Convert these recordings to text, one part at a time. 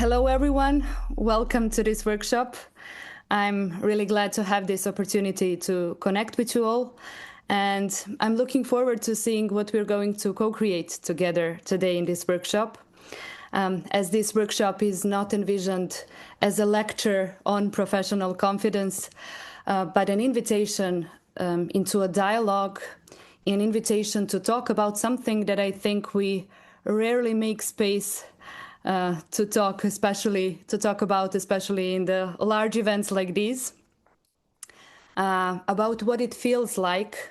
Hello, everyone. Welcome to this workshop. I'm really glad to have this opportunity to connect with you all. And I'm looking forward to seeing what we're going to co-create together today in this workshop. As this workshop is not envisioned as a lecture on professional confidence, but an invitation into a dialogue, an invitation to talk about something that I think we rarely make space to talk about, especially in the large events like these, about what it feels like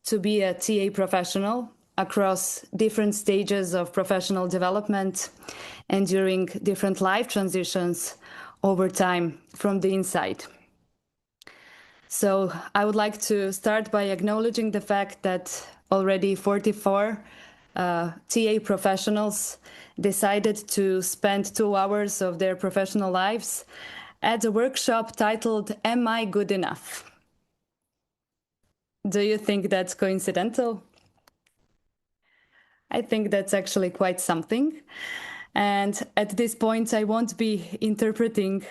to be a TA professional across different stages of professional development and during different life transitions over time from the inside. So I would like to start by acknowledging the fact that already 44 TA professionals decided to spend 2 hours of their professional lives at a workshop titled, "Am I Good Enough?" Do you think that's coincidental? I think that's actually quite something. And at this point, I won't be interpreting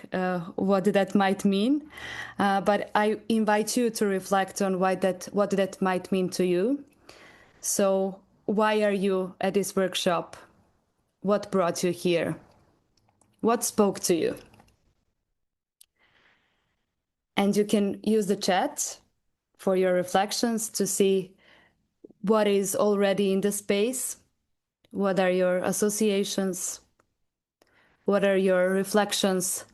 what that might mean, but I invite you to reflect on what that might mean to you. So why are you at this workshop? What brought you here? What spoke to you? And you can use the chat for your reflections to see what is already in the space. What are your associations? What are your reflections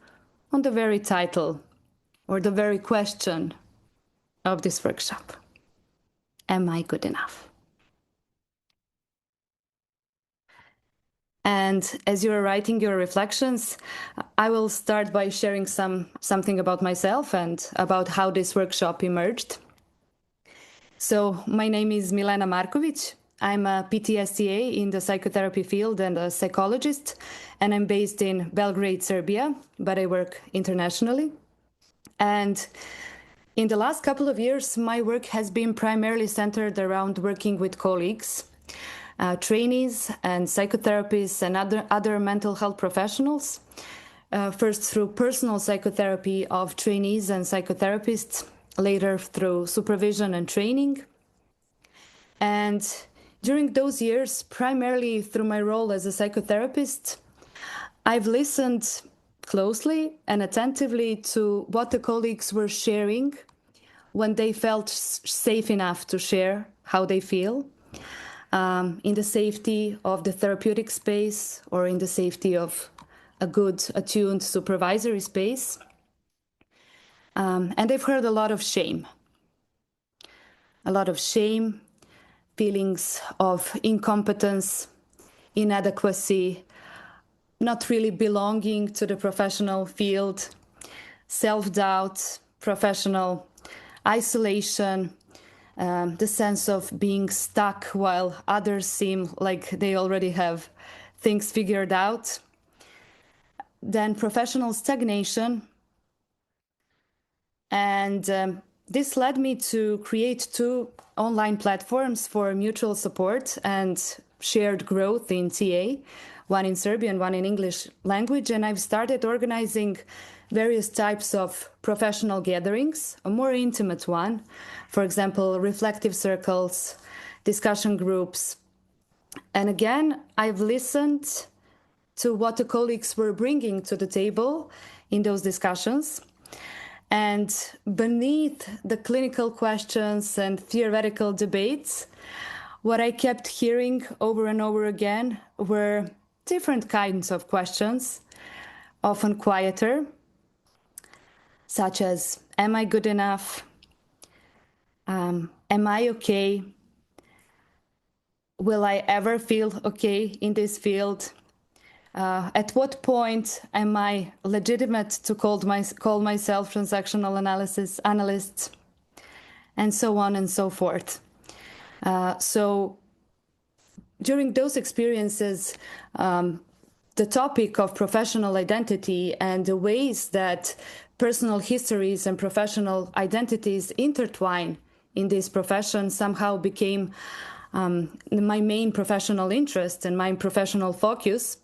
on the very title or the very question of this workshop? Am I good enough? And as you're writing your reflections, I will start by sharing something about myself and about how this workshop emerged. So my name is Milena Markovic. I'm a PTSDA in the psychotherapy field and a psychologist, and I'm based in Belgrade, Serbia, but I work internationally. And in the last couple of years, my work has been primarily centered around working with colleagues, trainees and psychotherapists and other mental health professionals, first through personal psychotherapy of trainees and psychotherapists, later through supervision and training. And during those years, primarily through my role as a psychotherapist, I've listened closely and attentively to what the colleagues were sharing when they felt safe enough to share how they feel, in the safety of the therapeutic space or in the safety of a good, attuned supervisory space. And I've heard a lot of shame, feelings of incompetence, inadequacy, not really belonging to the professional field, self-doubt, professional isolation, the sense of being stuck while others seem like they already have things figured out. Then professional stagnation. And this led me to create 2 online platforms for mutual support and shared growth in TA, one in Serbian, one in English language. And I've started organizing various types of professional gatherings, a more intimate one, for example, reflective circles, discussion groups. And again, I've listened to what the colleagues were bringing to the table in those discussions. And beneath the clinical questions and theoretical debates, what I kept hearing over and over again were different kinds of questions, often quieter, such as, am I good enough? Am I okay? Will I ever feel okay in this field? At what point am I legitimate to call myself transactional analyst? And so on and so forth. So during those experiences, the topic of professional identity and the ways that personal histories and professional identities intertwine in this profession somehow became my main professional interest and my professional focus.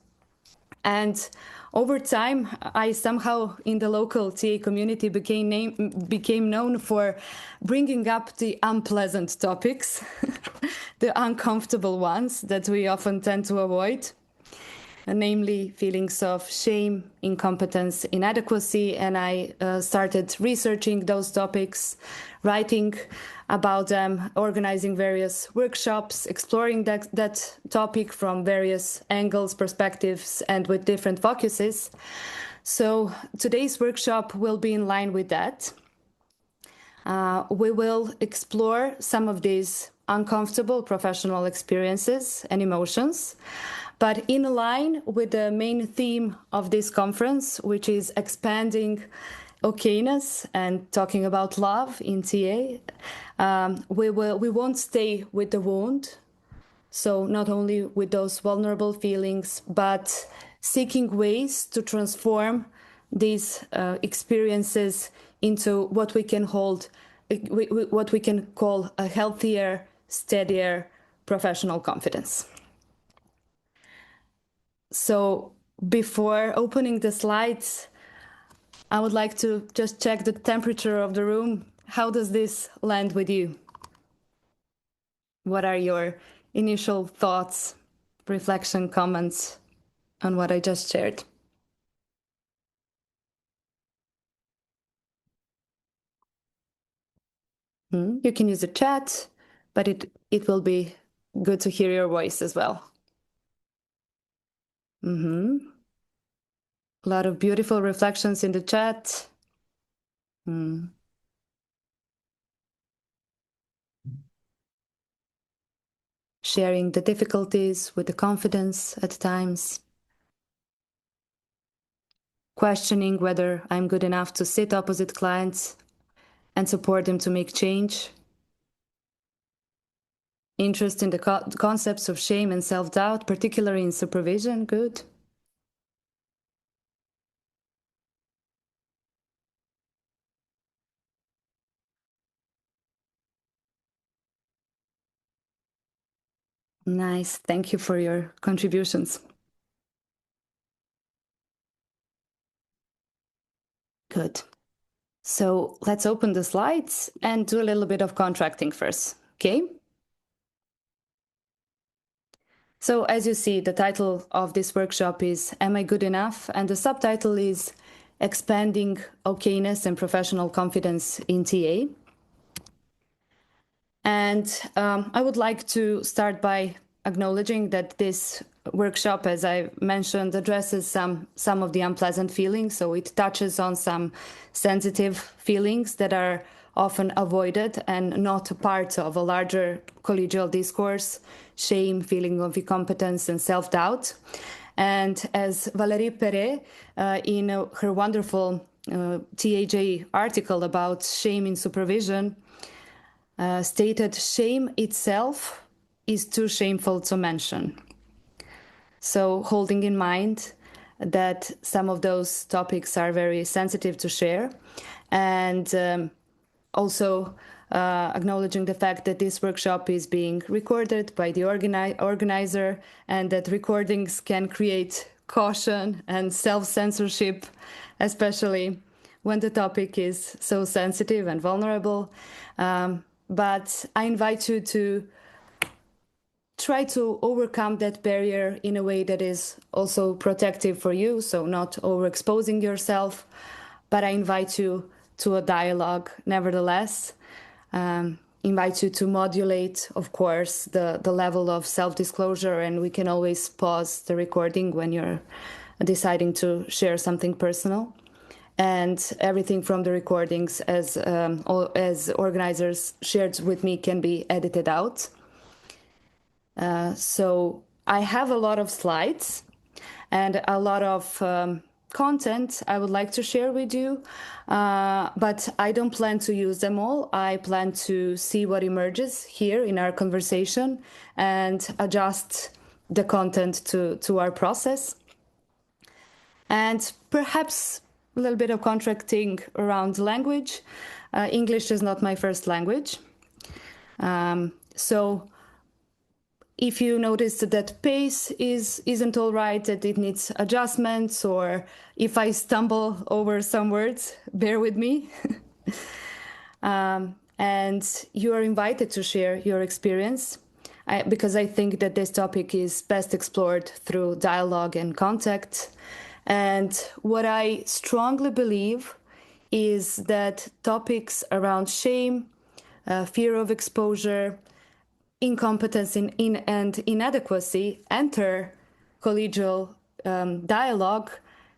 And Over time, I somehow in the local TA community became known for bringing up the unpleasant topics, the uncomfortable ones that we often tend to avoid, namely feelings of shame, incompetence, inadequacy. And I started researching those topics, writing about them, organizing various workshops, exploring that topic from various angles, perspectives, and with different focuses. So today's workshop will be in line with that. We will explore some of these uncomfortable professional experiences and emotions, but in line with the main theme of this conference, which is expanding OK-ness and talking about love in TA. We won't stay with the wound, so not only with those vulnerable feelings, but seeking ways to transform these experiences into what we can call a healthier, steadier professional confidence. So before opening the slides, I would like to just check the temperature of the room. How does this land with you? What are your initial thoughts, reflection, comments on what I just shared? You can use the chat, but it will be good to hear your voice as well. A lot of beautiful reflections in the chat. Sharing the difficulties with the confidence at times. Questioning whether I'm good enough to sit opposite clients and support them to make change. Interest in the concepts of shame and self-doubt, particularly in supervision. Good. Nice. Thank you for your contributions. Good. So let's open the slides and do a little bit of contracting first, okay? So as you see, the title of this workshop is Am I Good Enough? And the subtitle is Expanding OK-ness and Professional Confidence in TA. And I would like to start by acknowledging that this workshop, as I mentioned, addresses some of the unpleasant feelings. So it touches on some sensitive feelings that are often avoided and not a part of a larger collegial discourse: shame, feeling of incompetence, and self-doubt. And as Valérie Perret, in her wonderful TAJ article about shame in supervision, stated, shame itself is too shameful to mention. So holding in mind that some of those topics are very sensitive to share, and also acknowledging the fact that this workshop is being recorded by the organizer, and that recordings can create caution and self-censorship, especially when the topic is so sensitive and vulnerable. But I invite you to try to overcome that barrier in a way that is also protective for you, so not overexposing yourself. But I invite you to a dialogue nevertheless. Invite you to modulate, of course, the level of self-disclosure, and we can always pause the recording when you're deciding to share something personal. And everything from the recordings, as organizers shared with me, can be edited out. So I have a lot of slides and a lot of content I would like to share with you, but I don't plan to use them all. I plan to see what emerges here in our conversation and adjust the content to our process. And perhaps a little bit of contracting around language. English is not my first language. So if you notice that pace isn't all right, that it needs adjustments, or if I stumble over some words, bear with me. And you are invited to share your experience, because I think that this topic is best explored through dialogue and contact. And what I strongly believe is that topics around shame, fear of exposure, incompetence and inadequacy enter collegial dialogue,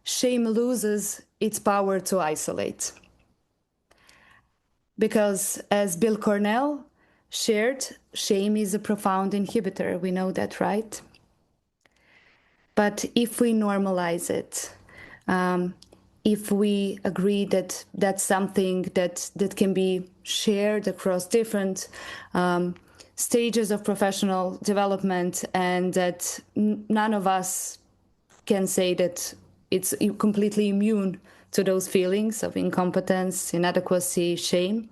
shame loses its power to isolate. Because as Bill Cornell shared, shame is a profound inhibitor. We know that, right? But if we normalize it, if we agree that that's something that can be shared across different stages of professional development, and that none of us can say that it's completely immune to those feelings of incompetence, inadequacy, shame,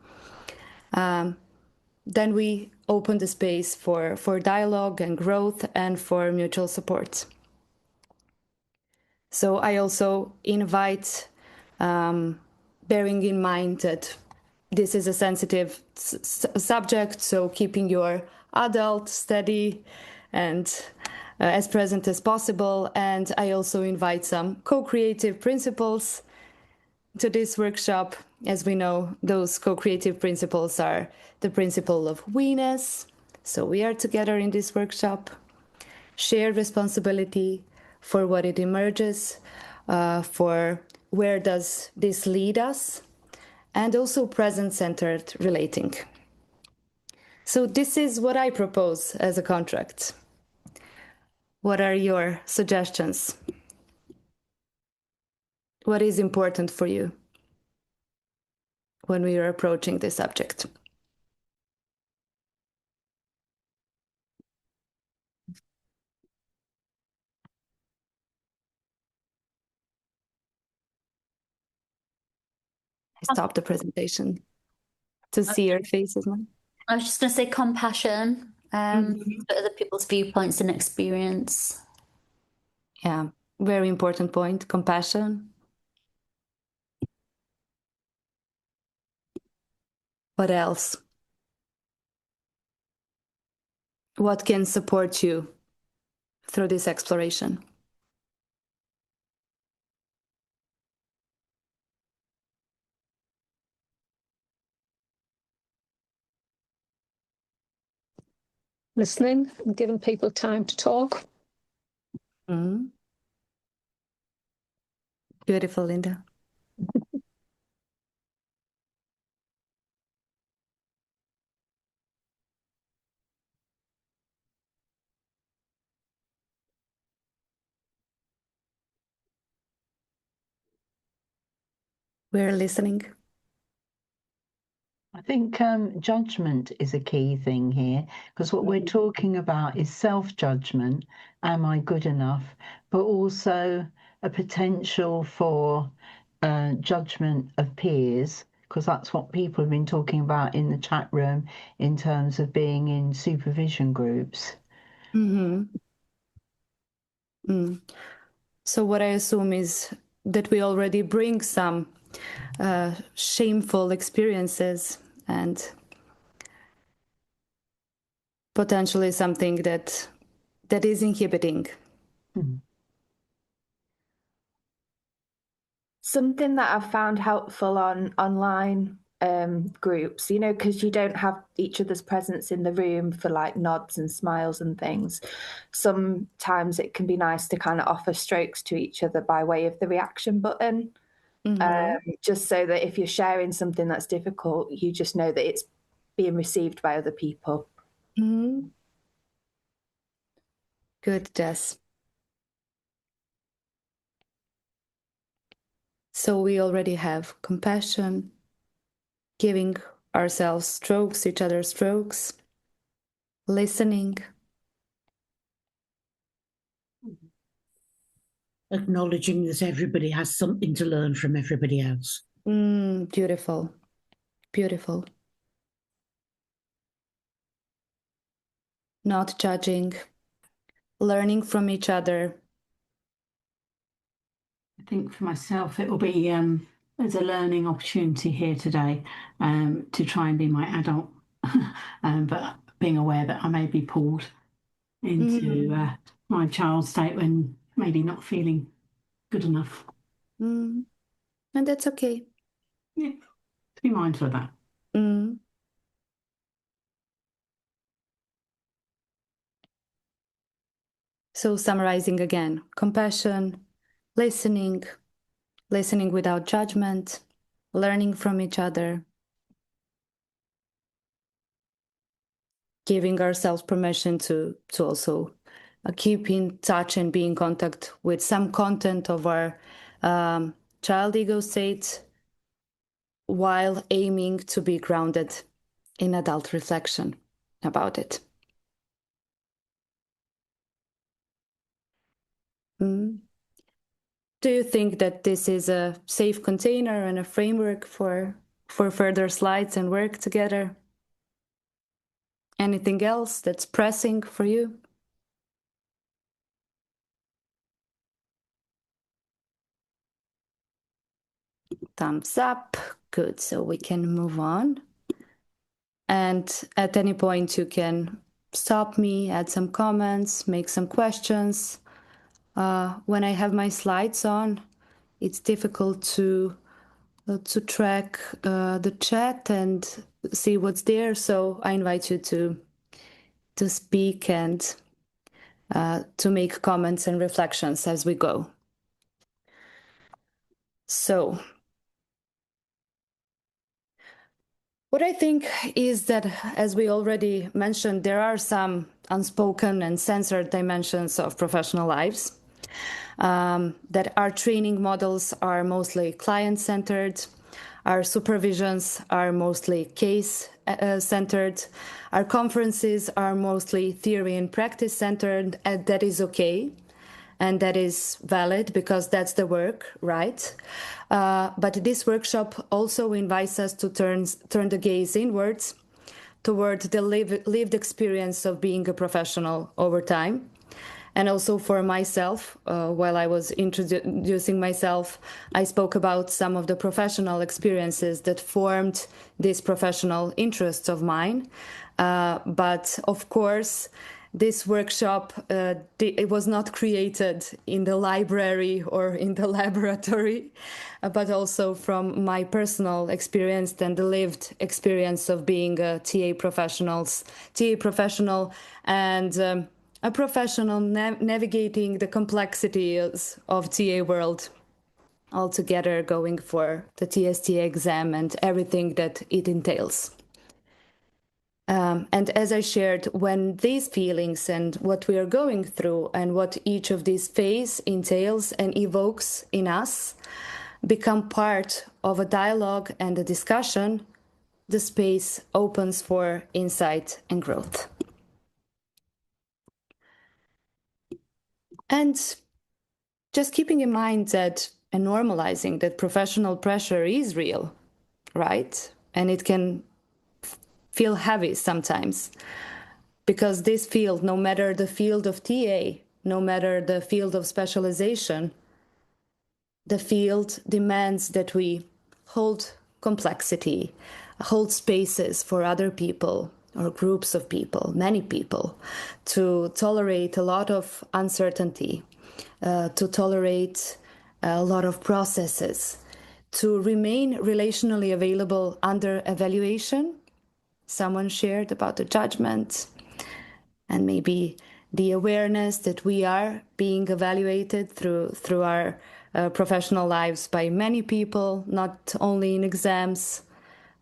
then we open the space for dialogue and growth and for mutual support. So I also invite, bearing in mind that this is a sensitive subject, so keeping your adult steady and as present as possible. And I also invite some co-creative principles to this workshop. As we know, those co-creative principles are the principle of we-ness, so we are together in this workshop, shared responsibility for what it emerges, for where does this lead us, and also present-centered relating. So this is what I propose as a contract. What are your suggestions? What is important for you when we are approaching this subject? I stopped the presentation to see your faces. I was just going to say compassion for other people's viewpoints and experience. Yeah, very important point, compassion. What else? What can support you through this exploration? Listening and giving people time to talk. Mm-hmm. Beautiful, Linda. We're listening. I think judgment is a key thing here, because what we're talking about is self-judgment. Am I good enough? But also a potential for judgment of peers, because that's what people have been talking about in the chat room in terms of being in supervision groups. Mm-hmm. Mm. So what I assume is that we already bring some shameful experiences and potentially something that is inhibiting. Mm. Something that I've found helpful on online groups, you know, because you don't have each other's presence in the room for like nods and smiles and things. Sometimes it can be nice to kind of offer strokes to each other by way of the reaction button, just so that if you're sharing something that's difficult, you just know that it's being received by other people. Mm-hmm. Good, Jess. So we already have compassion, giving ourselves strokes, each other strokes, listening. Acknowledging that everybody has something to learn from everybody else. Beautiful, beautiful. not judging, learning from each other. I think for myself, it will be there's a learning opportunity here today to try and be my adult, but being aware that I may be pulled into my child state when maybe not feeling good enough. And that's okay. Yeah, to be mindful of that. So summarizing again, compassion, listening without judgment, learning from each other, giving ourselves permission to also keep in touch and be in contact with some content of our child ego state, while aiming to be grounded in adult reflection about it. Do you think that this is a safe container and a framework for further slides and work together? Anything else that's pressing for you? Thumbs up. Good. So we can move on. And at any point, you can stop me, add some comments, make some questions. When I have my slides on, it's difficult to track the chat and see what's there. So I invite you to speak and to make comments and reflections as we go. So what I think is that, as we already mentioned, there are some unspoken and censored dimensions of professional lives, that our training models are mostly client-centered, our supervisions are mostly case-centered, our conferences are mostly theory and practice-centered, and that is okay. And that is valid because that's the work, right? But this workshop also invites us to turn the gaze inwards toward the lived experience of being a professional over time. And also for myself, while I was introducing myself, I spoke about some of the professional experiences that formed these professional interests of mine. But of course, this workshop, it was not created in the library or in the laboratory, but also from my personal experience and the lived experience of being a TA professional and a professional navigating the complexities of TA world altogether, going for the TSTA exam and everything that it entails. And as I shared, when these feelings and what we are going through and what each of these phases entails and evokes in us become part of a dialogue and a discussion, the space opens for insight and growth. And just keeping in mind that and normalizing that professional pressure is real, right? And it can feel heavy sometimes. Because this field, no matter the field of TA, no matter the field of specialization, the field demands that we hold complexity, hold spaces for other people or groups of people, many people, to tolerate a lot of uncertainty, to tolerate a lot of processes, to remain relationally available under evaluation. Someone shared about the judgment, and maybe the awareness that we are being evaluated through our professional lives by many people, not only in exams,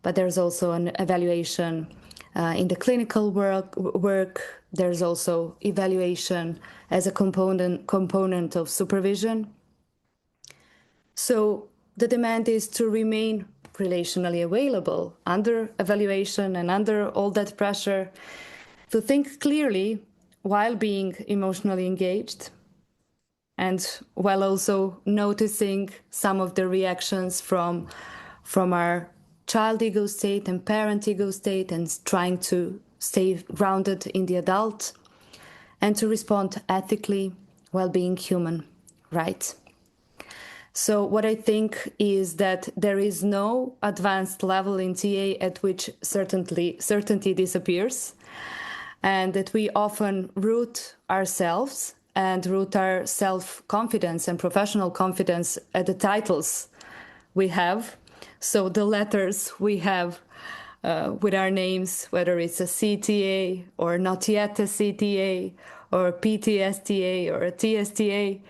but there's also an evaluation in the clinical work. There's also evaluation as a component of supervision. So the demand is to remain relationally available under evaluation and under all that pressure, to think clearly while being emotionally engaged, and while also noticing some of the reactions from our child ego state and parent ego state, and trying to stay grounded in the adult. and to respond ethically while being human, right? So what I think is that there is no advanced level in TA at which certainty disappears, and that we often root ourselves and root our self-confidence and professional confidence at the titles we have. So the letters we have with our names, whether it's a CTA or not yet a CTA or a PTSTA or a TSTA.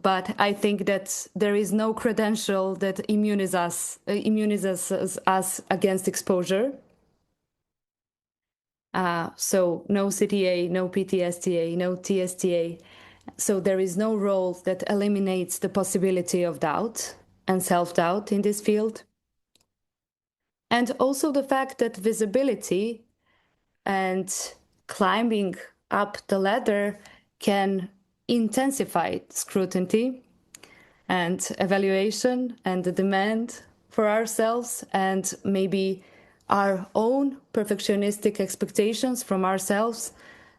But I think that there is no credential that immunizes us against exposure. So no CTA, no PTSTA, no TSTA. So there is no role that eliminates the possibility of doubt and self-doubt in this field. And also the fact that visibility and climbing up the ladder can intensify scrutiny and evaluation and the demand for ourselves and maybe our own perfectionistic expectations from ourselves.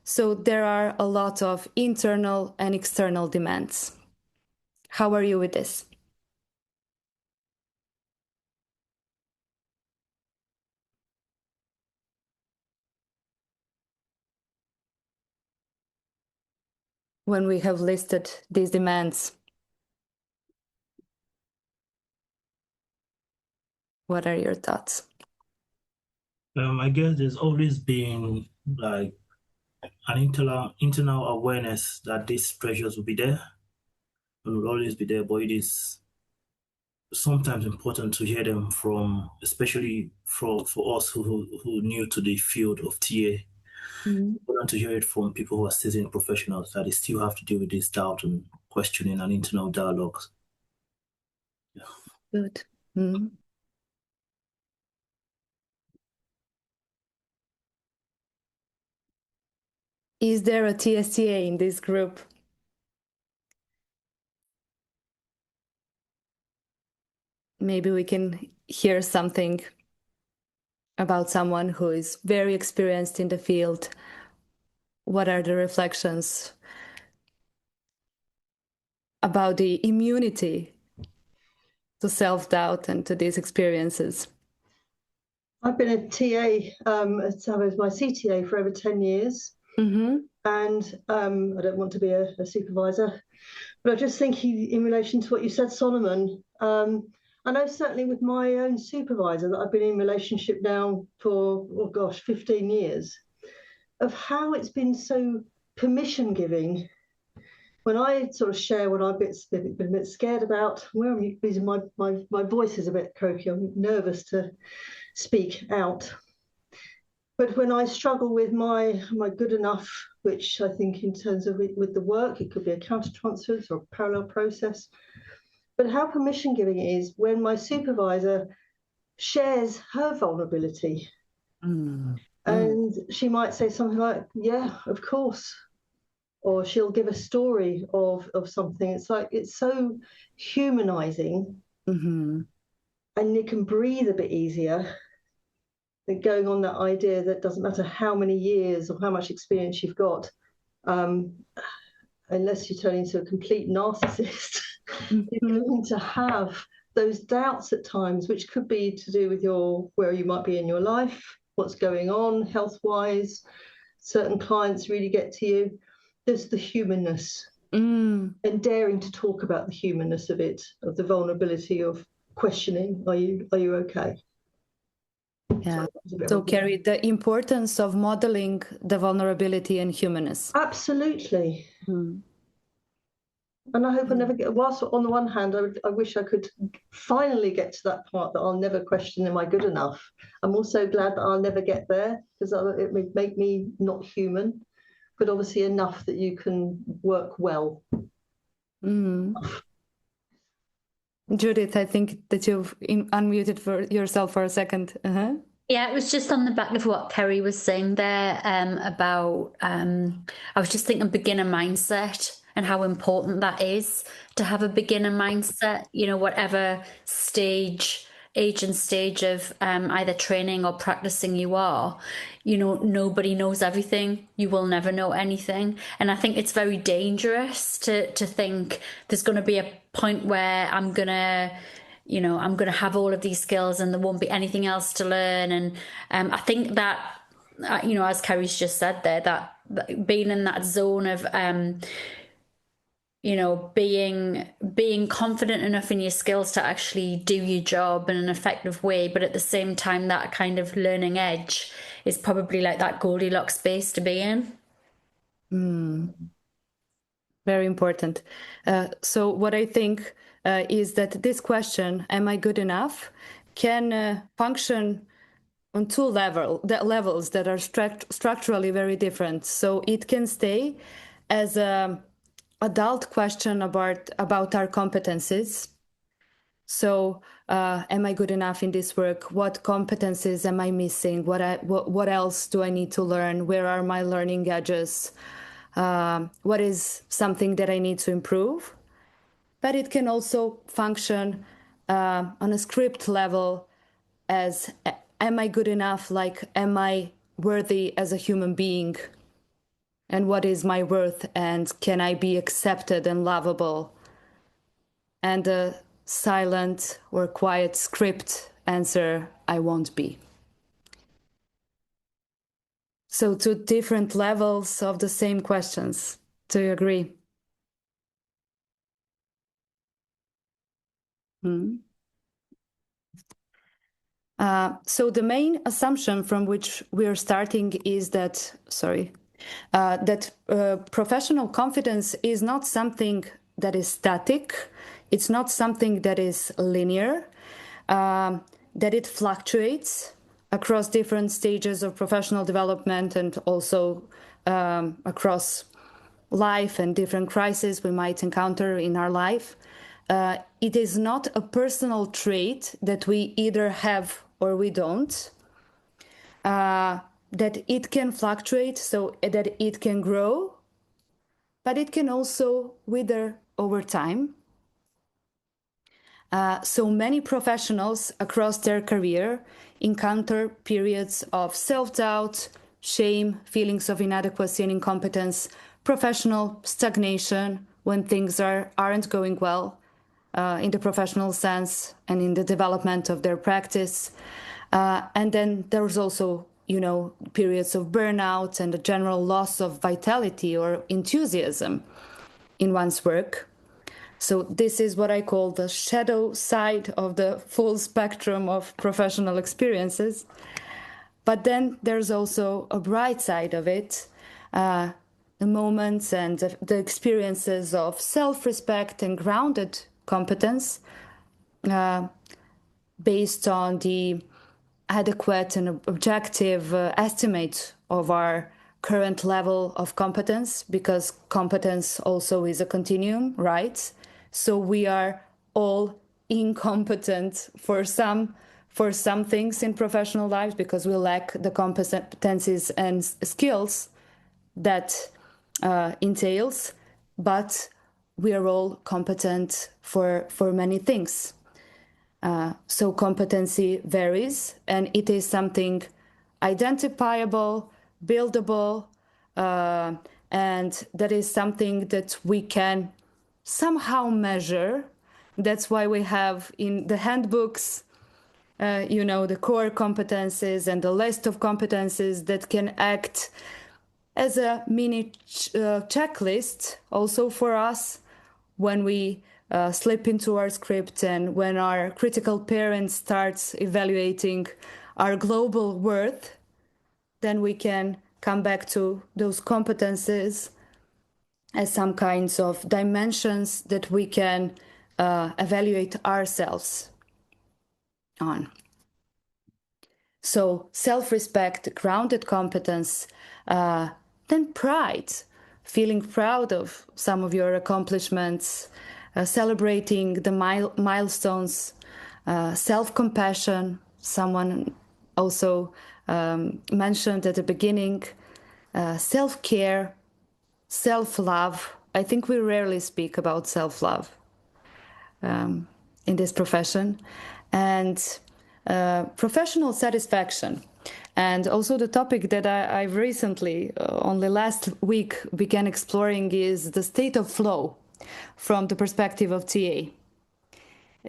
So there are a lot of internal and external demands. How are you with this? When we have listed these demands, what are your thoughts? I guess there's always been like an internal awareness that these pressures will be there and will always be there, but it is sometimes important to hear them from, especially for us who new to the field of TA. Important to hear it from people who are seasoned professionals that they still have to deal with this doubt and questioning and internal dialogues. Yeah. Good. Mm-hmm. Is there a TSTA in this group? Maybe we can hear something about someone who is very experienced in the field. What are the reflections about the immunity to self-doubt and to these experiences? I've been a TA, as my CTA for over 10 years. Mm-hmm. And I don't want to be a supervisor, but I just think in relation to what you said, Solomon, I know certainly with my own supervisor that I've been in relationship now for, 15 years, of how it's been so permission giving. When I sort of share what I've been a bit scared about, my voice is a bit croaky, I'm nervous to speak out. But when I struggle with my good enough, which I think in terms of with the work, it could be a countertransference or a parallel process, but how permission giving it is when my supervisor shares her vulnerability. And she might say something like, yeah, of course. Or she'll give a story of something. It's like, it's so humanizing. And you can breathe a bit easier than going on that idea that doesn't matter how many years or how much experience you've got, unless you turn into a complete narcissist, you're going to have those doubts at times, which could be to do with where you might be in your life, what's going on health-wise. Certain clients really get to you. There's the humanness, and daring to talk about the humanness of it, of the vulnerability of questioning, are you okay? Yeah. So, Carrie, the importance of modeling the vulnerability and humanness. Absolutely. And I hope I never get, whilst on the one hand, I wish I could finally get to that part that I'll never question, am I good enough? I'm also glad that I'll never get there, because it would make me not human, but obviously enough that you can work well. Judith, I think that you've unmuted for yourself for a second. Yeah, it was just on the back of what Kerry was saying there about, I was just thinking beginner mindset and how important that is to have a beginner mindset, you know, whatever stage age and stage of either training or practicing you are, you know, nobody knows everything. You will never know anything. And I think it's very dangerous to think there's going to be a point where I'm going to have all of these skills and there won't be anything else to learn. And I think that, you know, as Kerry's just said there, that being in that zone of, you know, being confident enough in your skills to actually do your job in an effective way, but at the same time, that kind of learning edge is probably like that Goldilocks space to be in. Very important. So what I think is that this question, am I good enough, can function on two levels that are structurally very different. So it can stay as a adult question about our competencies. So am I good enough in this work? What competencies am I missing? What else do I need to learn? Where are my learning edges? What is something that I need to improve? But it can also function on a script level as, am I good enough? Like, am I worthy as a human being? And what is my worth? And can I be accepted and lovable? And a silent or quiet script answer, I won't be. So two different levels of the same questions. Do you agree? So the main assumption from which we are starting is that, professional confidence is not something that is static. It's not something that is linear, that it fluctuates across different stages of professional development and also across life and different crises we might encounter in our life. It is not a personal trait that we either have or we don't. That it can fluctuate, so that it can grow, but it can also wither over time. So many professionals across their career encounter periods of self-doubt, shame, feelings of inadequacy and incompetence, professional stagnation when things aren't going well in the professional sense and in the development of their practice. And then there's also, you know, periods of burnout and a general loss of vitality or enthusiasm in one's work. So this is what I call the shadow side of the full spectrum of professional experiences. But then there's also a bright side of it, the moments and the experiences of self-respect and grounded competence based on the adequate and objective estimate of our current level of competence, because competence also is a continuum, right? So we are all incompetent for some things in professional lives because we lack the competencies and skills that entails, but we are all competent for many things. So competency varies, and it is something identifiable, buildable, and that is something that we can somehow measure. That's why we have in the handbooks, the core competencies and the list of competencies that can act as a mini checklist also for us when we slip into our script and when our critical parent starts evaluating our global worth, then we can come back to those competences as some kinds of dimensions that we can evaluate ourselves on. So self-respect, grounded competence, then pride, feeling proud of some of your accomplishments, celebrating the milestones, self-compassion. Someone also mentioned at the beginning, self-care, self-love. I think we rarely speak about self-love in this profession. And professional satisfaction. And also the topic that I've recently, only last week, began exploring is the state of flow from the perspective of TA.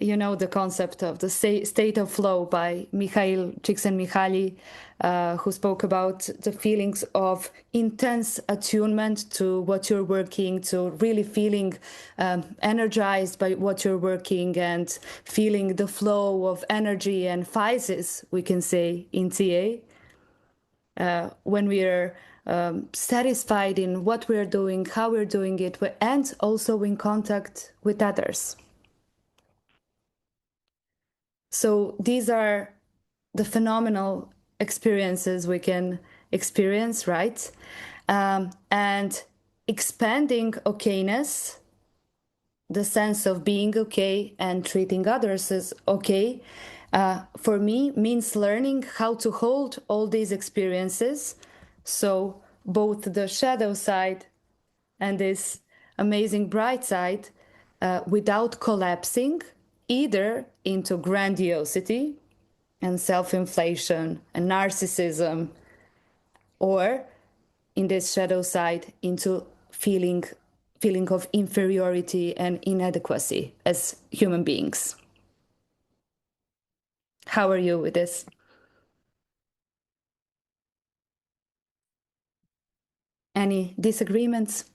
You know the concept of the state of flow by Mikhail Csikszentmihalyi, who spoke about the feelings of intense attunement to what you're working, to really feeling energized by what you're working and feeling the flow of energy and physis, we can say, in TA. When we are satisfied in what we're doing, how we're doing it, and also in contact with others. So these are the phenomenal experiences we can experience, right? And expanding OK-ness, the sense of being okay and treating others as okay, for me means learning how to hold all these experiences. So both the shadow side and this amazing bright side without collapsing either into grandiosity and self-inflation and narcissism, or in this shadow side into feeling of inferiority and inadequacy as human beings. How are you with this? Any disagreements?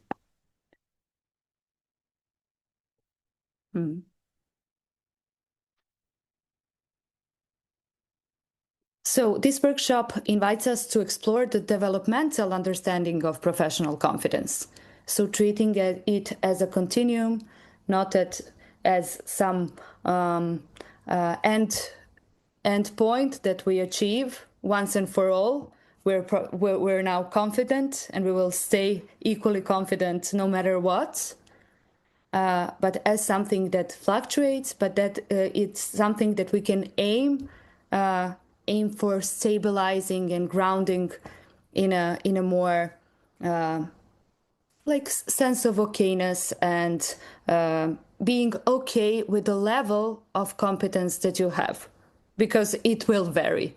So this workshop invites us to explore the developmental understanding of professional competence. So treating it as a continuum, not as some end point that we achieve once and for all. We're now confident and we will stay equally confident no matter what. But as something that fluctuates, but that it's something that we can aim for stabilizing and grounding in a more like sense of okayness and being okay with the level of competence that you have, because it will vary.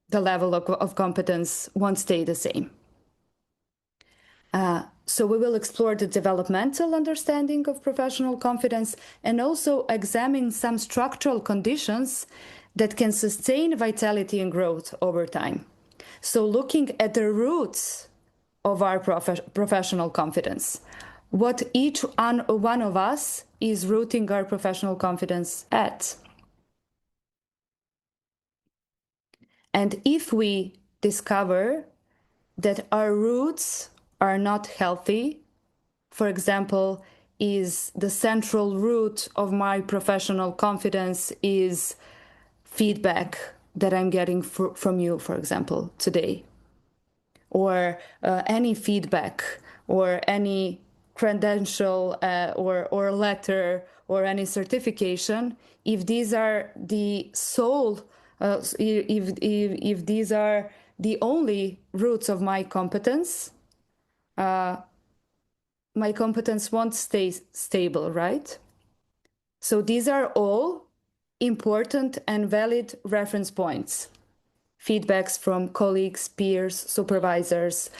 The level of competence won't stay the same. So we will explore the developmental understanding of professional competence and also examine some structural conditions that can sustain vitality and growth over time. So looking at the roots of our professional competence, what each one of us is rooting our professional competence at. And if we discover that our roots are not healthy, for example, is the central root of my professional confidence is feedback that I'm getting from you, for example, today, or any feedback or any credential or letter or any certification, if these are the sole, if these are the only roots of my competence won't stay stable, right? So these are all important and valid reference points. Feedbacks from colleagues, peers, supervisors,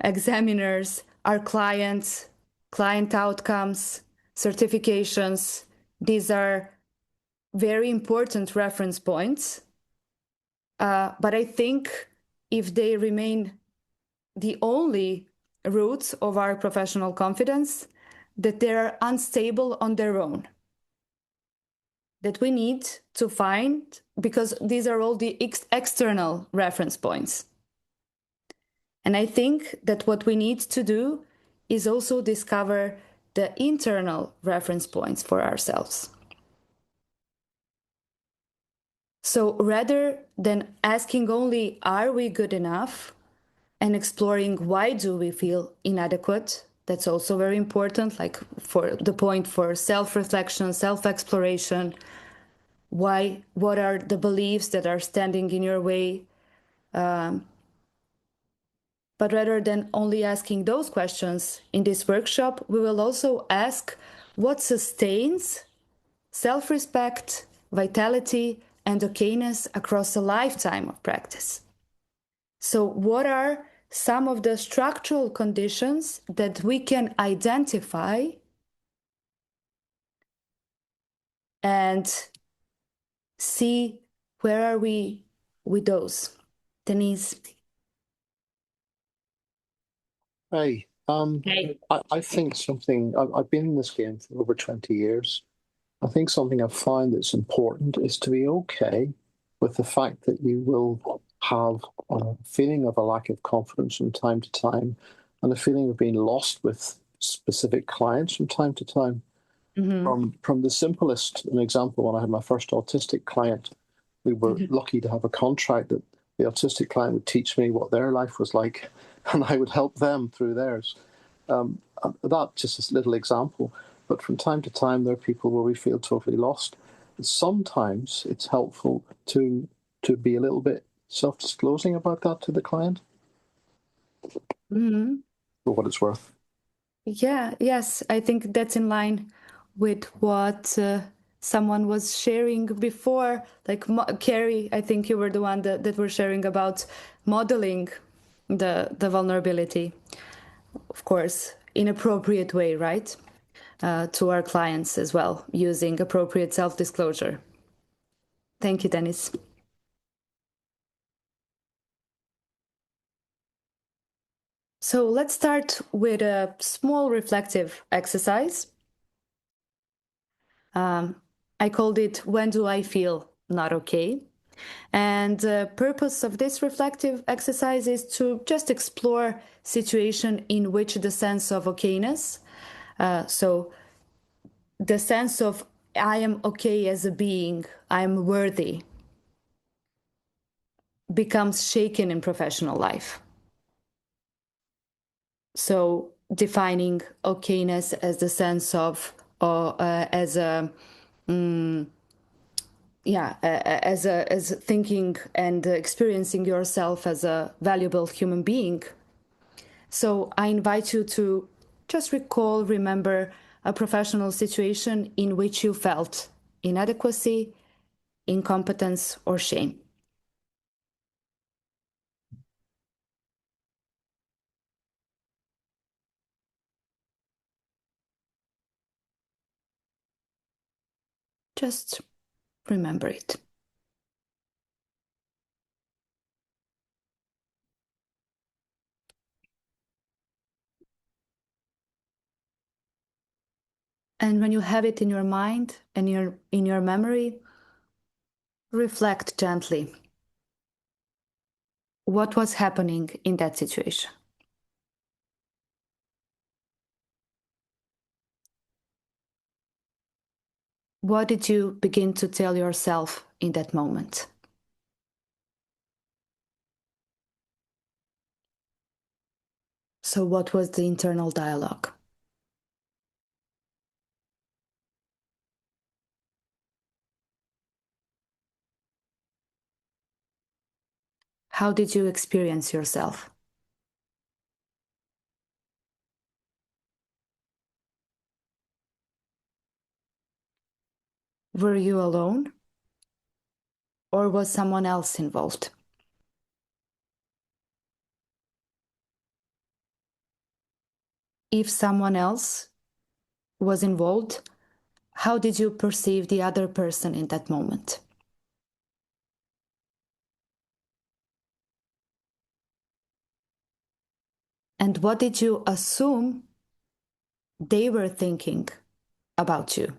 examiners, our clients, client outcomes, certifications. These are very important reference points. But I think if they remain the only roots of our professional confidence, that they are unstable on their own. That we need to find, because these are all the external reference points. And I think that what we need to do is also discover the internal reference points for ourselves. So rather than asking only, are we good enough? And exploring why do we feel inadequate, that's also very important, like for the point for self-reflection, self-exploration. What are the beliefs that are standing in your way? But rather than only asking those questions in this workshop, we will also ask what sustains self-respect, vitality, and OK-ness across a lifetime of practice. So, what are some of the structural conditions that we can identify and see where are we with those? Denise? Hey, Hey. I think something, I've been in this game for over 20 years. I think something I've found that's important is to be okay with the fact that you will have a feeling of a lack of confidence from time to time and a feeling of being lost with specific clients from time to time. From the simplest an example, when I had my first autistic client, we were lucky to have a contract that the autistic client would teach me what their life was like, and I would help them through theirs. That's just a little example. But from time to time, there are people where we feel totally lost. Sometimes it's helpful to be a little bit self-disclosing about that to the client, for what it's worth. Yes, I think that's in line with what someone was sharing before. Like Carrie, I think you were the one that were sharing about modeling the vulnerability, of course, in appropriate way, right? To our clients as well, using appropriate self-disclosure. Thank you, Dennis. So let's start with a small reflective exercise. I called it When Do I Feel Not Okay? And the purpose of this reflective exercise is to just explore situation in which the sense of okayness, so the sense of I am okay as a being, I am worthy, becomes shaken in professional life. So defining okayness as the sense of, as a, as thinking and experiencing yourself as a valuable human being. So I invite you to just remember a professional situation in which you felt inadequacy, incompetence, or shame. Just remember it. And when you have it in your mind and in your memory, reflect gently. What was happening in that situation? What did you begin to tell yourself in that moment? So, what was the internal dialogue? How did you experience yourself? Were you alone? Or was someone else involved? If someone else was involved, how did you perceive the other person in that moment? And what did you assume they were thinking about you?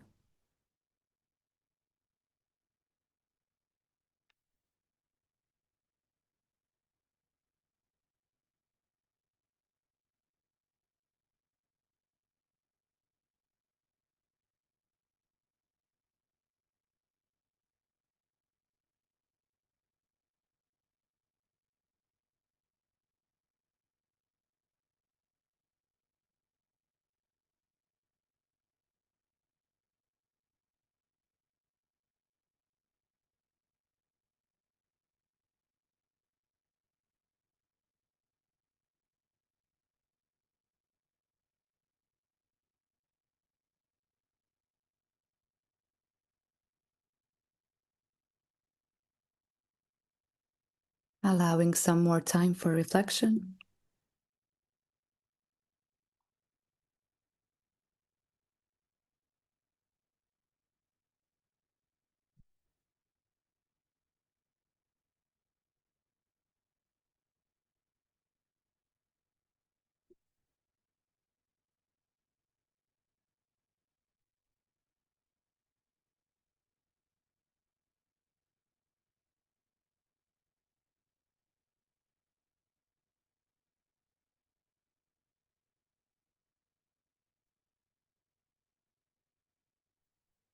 Allowing some more time for reflection.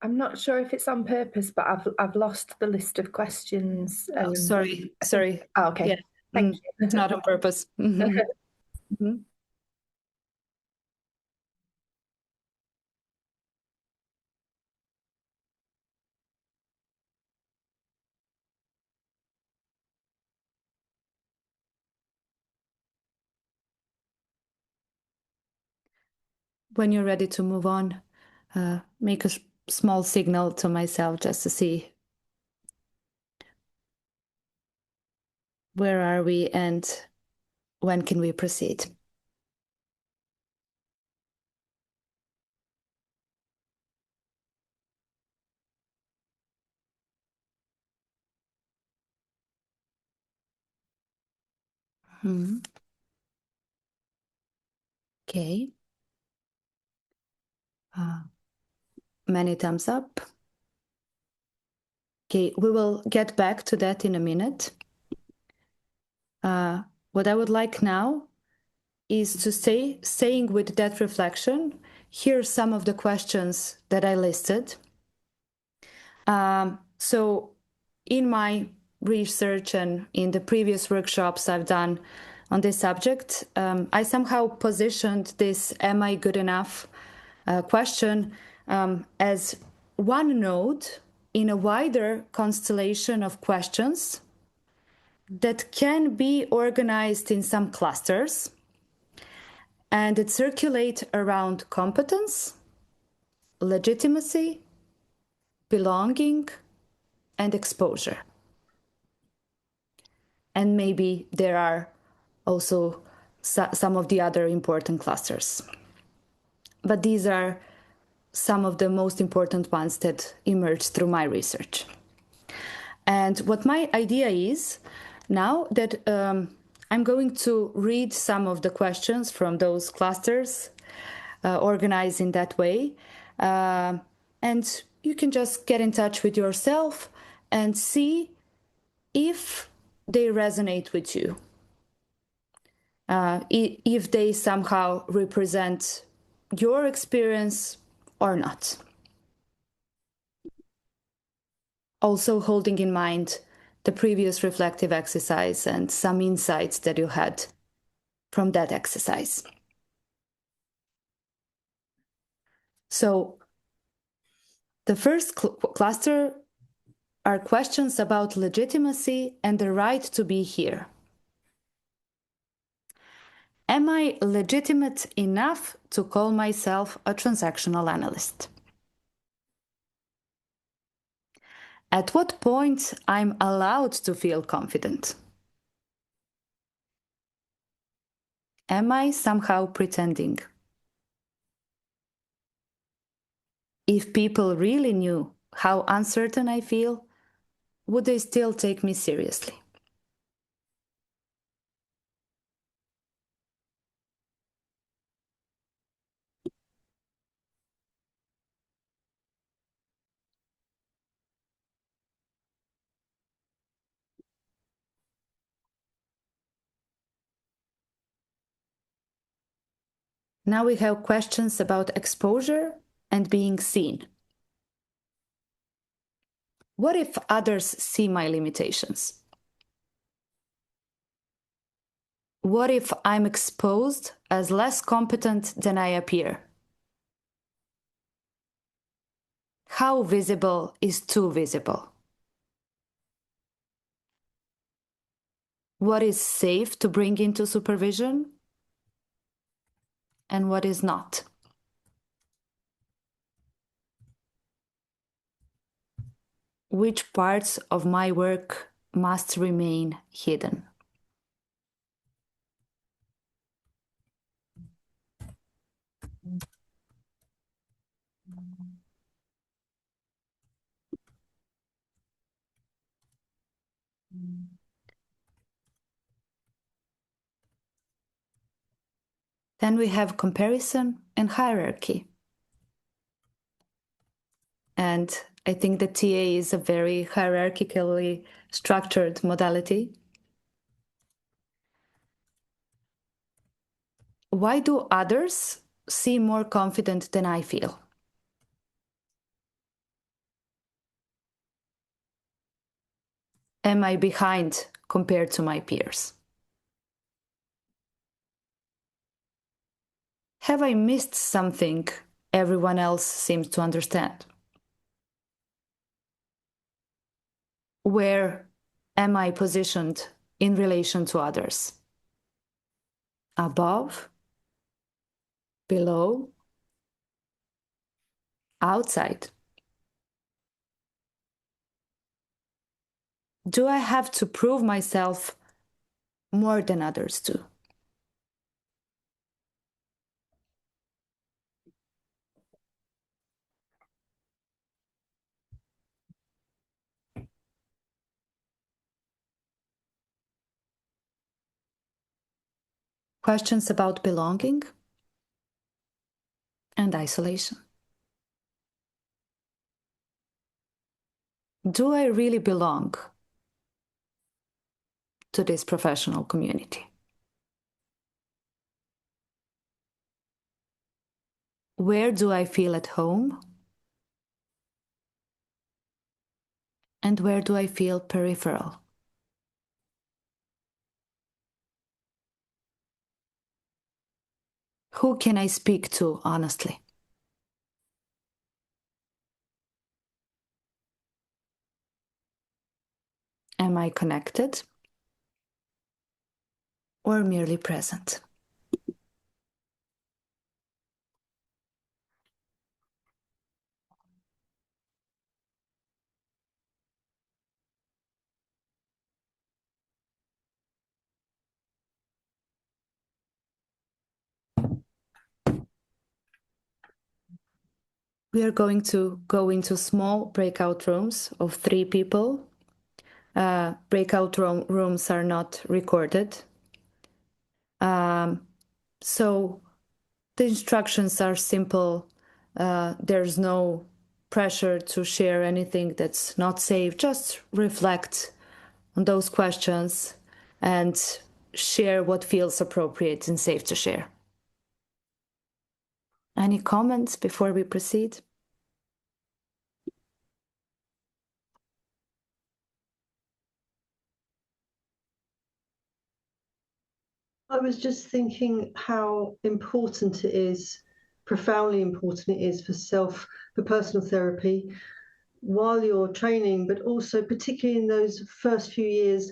I'm not sure if it's on purpose, but I've lost the list of questions. Sorry. Oh, okay. Yeah. Thank you. Not on purpose. Mhm. When you're ready to move on, make a small signal to myself just to see where are we and when can we proceed. Okay. Many thumbs up. Okay, we will get back to that in a minute. What I would like now is to staying with that reflection. Here are some of the questions that I listed. So in my research and in the previous workshops I've done on this subject, I somehow positioned this "Am I good enough?" question as one node in a wider constellation of questions that can be organized in some clusters and that circulate around competence, legitimacy, belonging, and exposure. And maybe there are also some of the other important clusters. But these are some of the most important ones that emerged through my research. And what my idea is now that I'm going to read some of the questions from those clusters organized in that way. And you can just get in touch with yourself and see if they resonate with you, if they somehow represent your experience or not. Also holding in mind the previous reflective exercise and some insights that you had from that exercise. So the first cluster are questions about legitimacy and the right to be here. Am I legitimate enough to call myself a transactional analyst? At what point I'm allowed to feel confident? Am I somehow pretending? If people really knew how uncertain I feel, would they still take me seriously? Now we have questions about exposure and being seen. What if others see my limitations? What if I'm exposed as less competent than I appear? How visible is too visible? What is safe to bring into supervision and what is not? Which parts of my work must remain hidden. Then we have comparison and hierarchy. And I think that TA is a very hierarchically structured modality. Why do others seem more confident than I feel? Am I behind compared to my peers? Have I missed something everyone else seems to understand? Where am I positioned in relation to others? Above? Below? Outside? Do I have to prove myself more than others do? Questions about belonging and isolation. Do I really belong to this professional community? Where do I feel at home? And where do I feel peripheral? Who can I speak to honestly? Am I connected or merely present? We are going to go into small breakout rooms of 3 people. Breakout rooms are not recorded. So the instructions are simple. There's no pressure to share anything that's not safe. Just reflect on those questions and share what feels appropriate and safe to share. Any comments before we proceed? I was just thinking how important it is, profoundly important it is for personal therapy while you're training, but also particularly in those first few years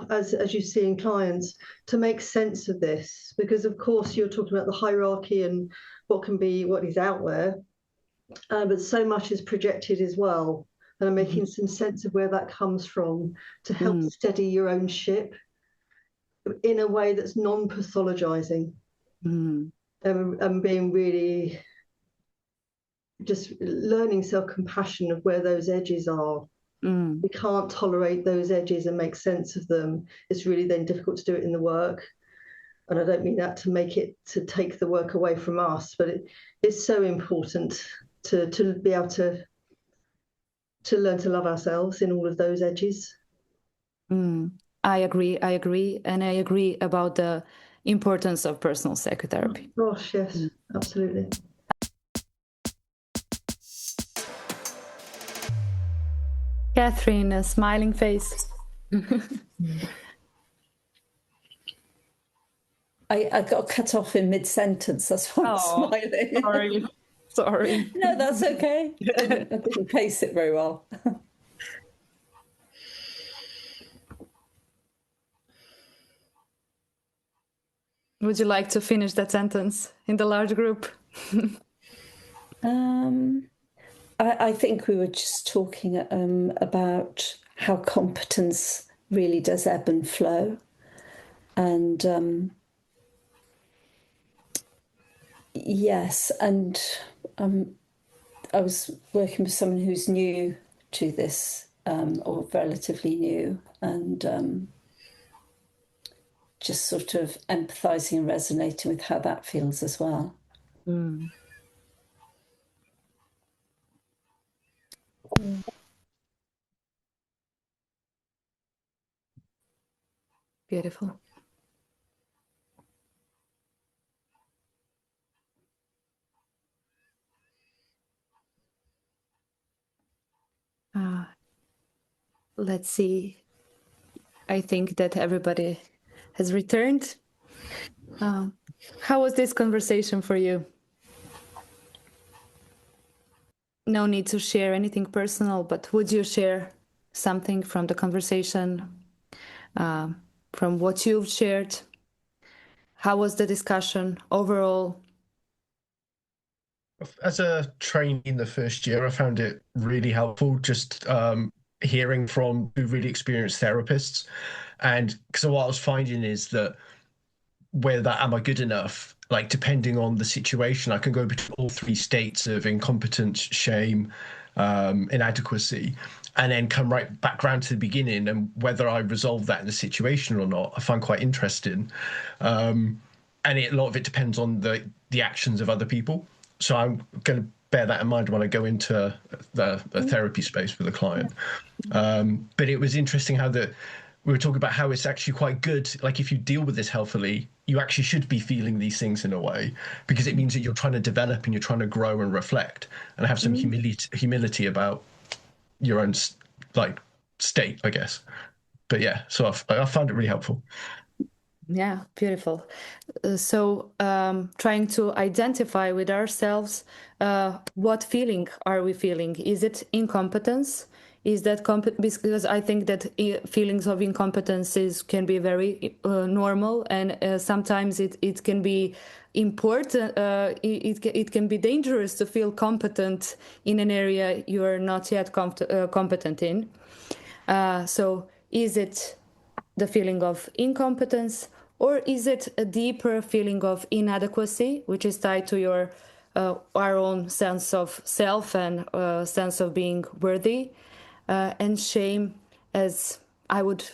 as you see in clients, to make sense of this. Because of course you're talking about the hierarchy and what is out there, but so much is projected as well. And I'm making some sense of where that comes from to help steady your own ship in a way that's non-pathologizing, and being really just learning self-compassion of where those edges are. We can't tolerate those edges and make sense of them. It's really then difficult to do it in the work. And I don't mean that to take the work away from us, but it's so important to be able to learn to love ourselves in all of those edges. I agree, and I agree about the importance of personal psychotherapy. Gosh, yes, absolutely. Catherine, a smiling face. I got cut off in mid-sentence, that's why I'm smiling. Sorry. No, that's okay. I didn't pace it very well. Would you like to finish that sentence in the large group? I think we were just talking about how competence really does ebb and flow. And yes, and I was working with someone who's new to this, or relatively new, and just sort of empathizing and resonating with how that feels as well. Beautiful. Let's see. I think that everybody has returned. How was this conversation for you? No need to share anything personal, but would you share something from the conversation, from what you've shared? How was the discussion overall? As a trainee in the first year, I found it really helpful just hearing from two really experienced therapists. And because what I was finding is that whether am I good enough, like depending on the situation, I can go between all three states of incompetence, shame, inadequacy, and then come right back round to the beginning. And whether I resolve that in the situation or not, I find quite interesting. And a lot of it depends on the actions of other people. So I'm going to bear that in mind when I go into the therapy space with a client. But it was interesting how we were talking about how it's actually quite good. Like if you deal with this healthily, you actually should be feeling these things in a way, because it means that you're trying to develop and you're trying to grow and reflect and have some humility about your own like state, I guess. But yeah, so I found it really helpful. Yeah, beautiful. So trying to identify with ourselves, what feeling are we feeling? Is it incompetence? Is that because I think that feelings of incompetence can be very normal, and sometimes it can be important. It can be dangerous to feel competent in an area you are not yet competent in. So is it the feeling of incompetence, or is it a deeper feeling of inadequacy, which is tied to your our own sense of self and sense of being worthy, and shame, as I would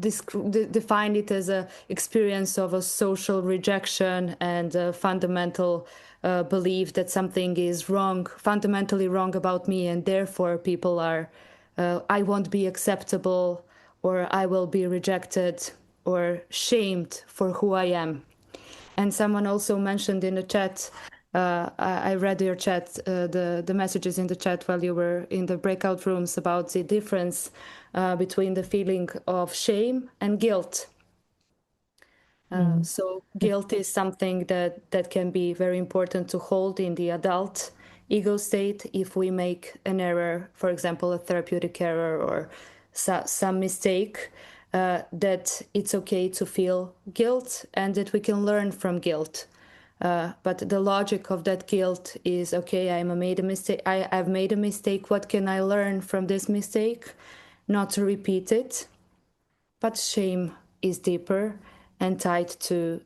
define it, as a experience of a social rejection and a fundamental belief that something is wrong, fundamentally wrong about me, and therefore people are, I won't be acceptable, or I will be rejected or shamed for who I am. And someone also mentioned in the chat, I read your chat, the messages in the chat while you were in the breakout rooms, about the difference between the feeling of shame and guilt. So guilt is something that can be very important to hold in the adult ego state. If we make an error, for example, a therapeutic error or some mistake, that it's okay to feel guilt and that we can learn from guilt. But the logic of that guilt is, okay, I've made a mistake. What can I learn from this mistake? Not to repeat it. But shame is deeper and tied to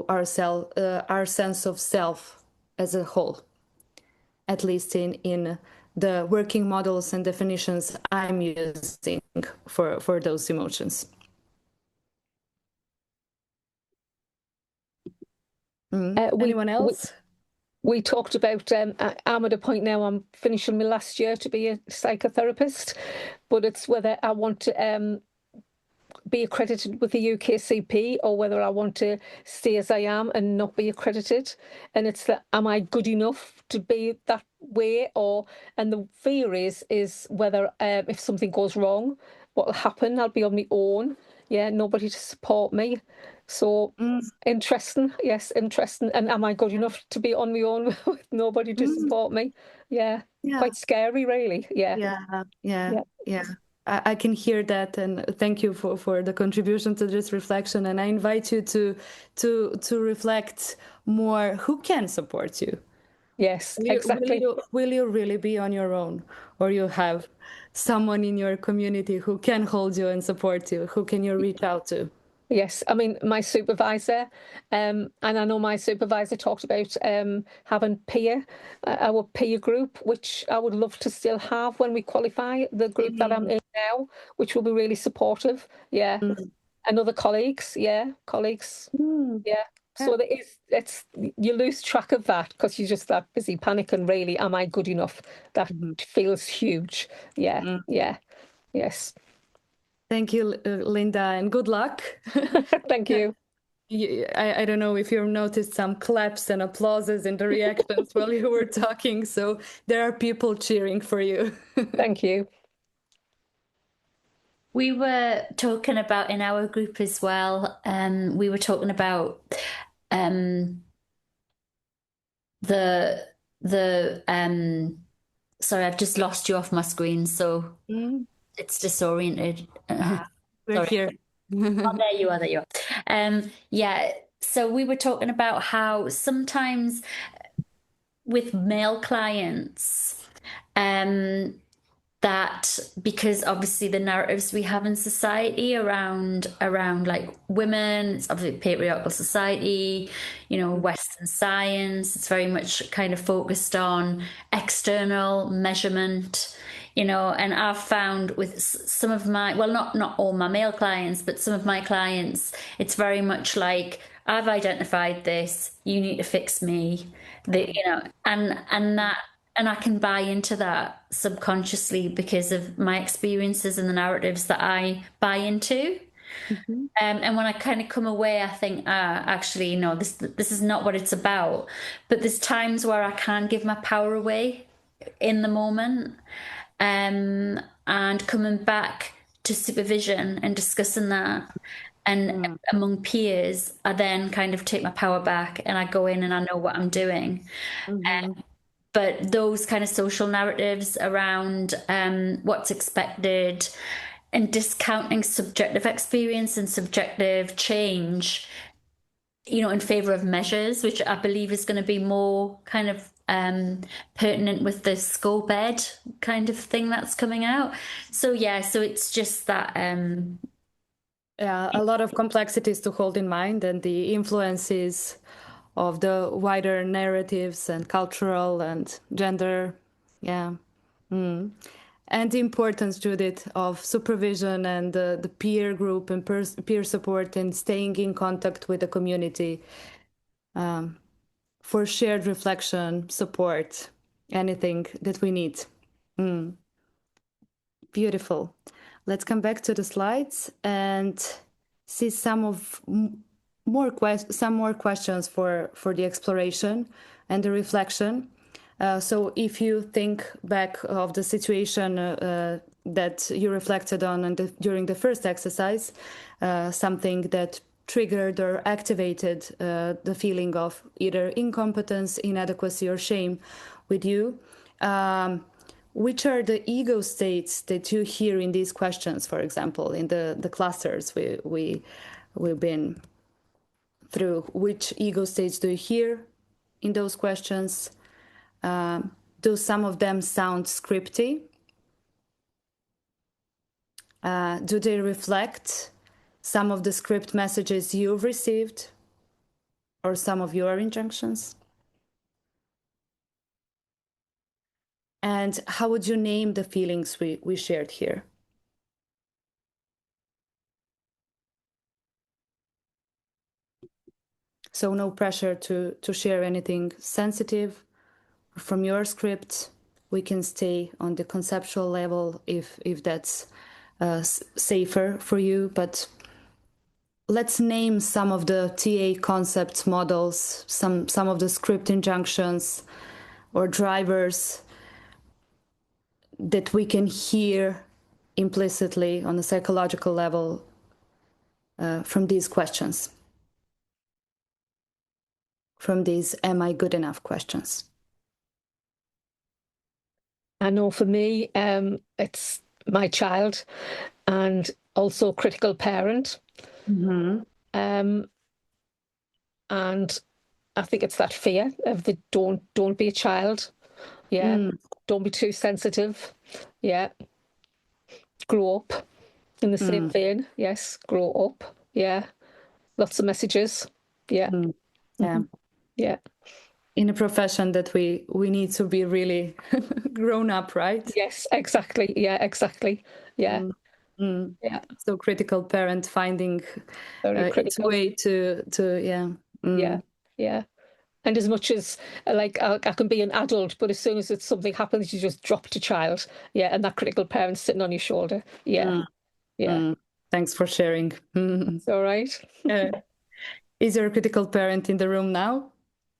our sense of self as a whole. At least in the working models and definitions I'm using for those emotions. Anyone else? We talked about, I'm at a point now, I'm finishing my last year to be a psychotherapist, but it's whether I want to be accredited with the UKCP or whether I want to stay as I am and not be accredited. And it's that, am I good enough to be that way? And the fear is whether if something goes wrong, what will happen? I'll be on my own. Yeah, nobody to support me. So interesting. Yes, interesting. And am I good enough to be on my own with nobody to support me? Yeah. Quite scary, really. Yeah. I can hear that, and thank you for the contribution to this reflection. And I invite you to reflect more. Who can support you? Yes, exactly. Will you really be on your own, or you have someone in your community who can hold you and support you? Who can you reach out to? Yes, I mean, my supervisor, and I know my supervisor talked about having our peer group, which I would love to still have when we qualify, the group that I'm in now, which will be really supportive. Yeah. And other colleagues. Yeah. So you lose track of that because you're just that busy panicking, really. Am I good enough? That feels huge. Yeah. Yes. Thank you, Linda, and good luck. Thank you. I don't know if you've noticed some claps and applauses in the reactions while you were talking, so there are people cheering for you. Thank you. We were talking about in our group as well, we were talking about sorry, I've just lost you off my screen, so it's disoriented. We're here. Oh, there you are. Yeah, so we were talking about how sometimes with male clients, that because obviously the narratives we have in society around like women, it's obviously a patriarchal society, Western science, it's very much kind of focused on external measurement, and I've found with some of my, well, not all my male clients, but some of my clients, it's very much like, I've identified this, you need to fix me, and I can buy into that subconsciously because of my experiences and the narratives that I buy into. And when I kind of come away, I think, actually, no, this is not what it's about. But there's times where I can give my power away in the moment. And coming back to supervision and discussing that. And among peers, I then kind of take my power back and I go in and I know what I'm doing. But those kind of social narratives around what's expected and discounting subjective experience and subjective change, in favor of measures, which I believe is going to be more kind of pertinent with the scope ed kind of thing that's coming out. So it's just that. A lot of complexities to hold in mind, and the influences of the wider narratives and cultural and gender. And the importance, Judith, of supervision and the peer group and peer support and staying in contact with the community for shared reflection, support, anything that we need. Beautiful. Let's come back to the slides and see some more questions for the exploration and the reflection. So if you think back of the situation that you reflected on during the first exercise, something that triggered or activated the feeling of either incompetence, inadequacy, or shame with you, which are the ego states that you hear in these questions, for example, in the clusters we've been through? Which ego states do you hear in those questions? Do some of them sound scripty? Do they reflect some of the script messages you've received or some of your injunctions? And how would you name the feelings we shared here? So no pressure to share anything sensitive from your script. We can stay on the conceptual level if that's safer for you. But let's name some of the TA concepts, models, some of the script injunctions or drivers that we can hear implicitly on a psychological level from these questions, from these "am I good enough" questions. I know for me, it's my child and also critical parent. And I think it's that fear of the don't be a child. Yeah. Don't be too sensitive. Yeah. Grow up in the same vein. Yes. Grow up. Yeah. Lots of messages. Yeah. Yeah. Yeah. In a profession that we need to be really grown up, right? Yes, exactly. Yeah, exactly. Yeah. Yeah. So critical parent finding Very its critical. way to yeah. Yeah. Yeah. And as much as like I can be an adult, but as soon as it's something happens, you just drop to child. Yeah, and that critical parent's sitting on your shoulder. Yeah. Yeah. Thanks for sharing. It's all right. Is your critical parent in the room now?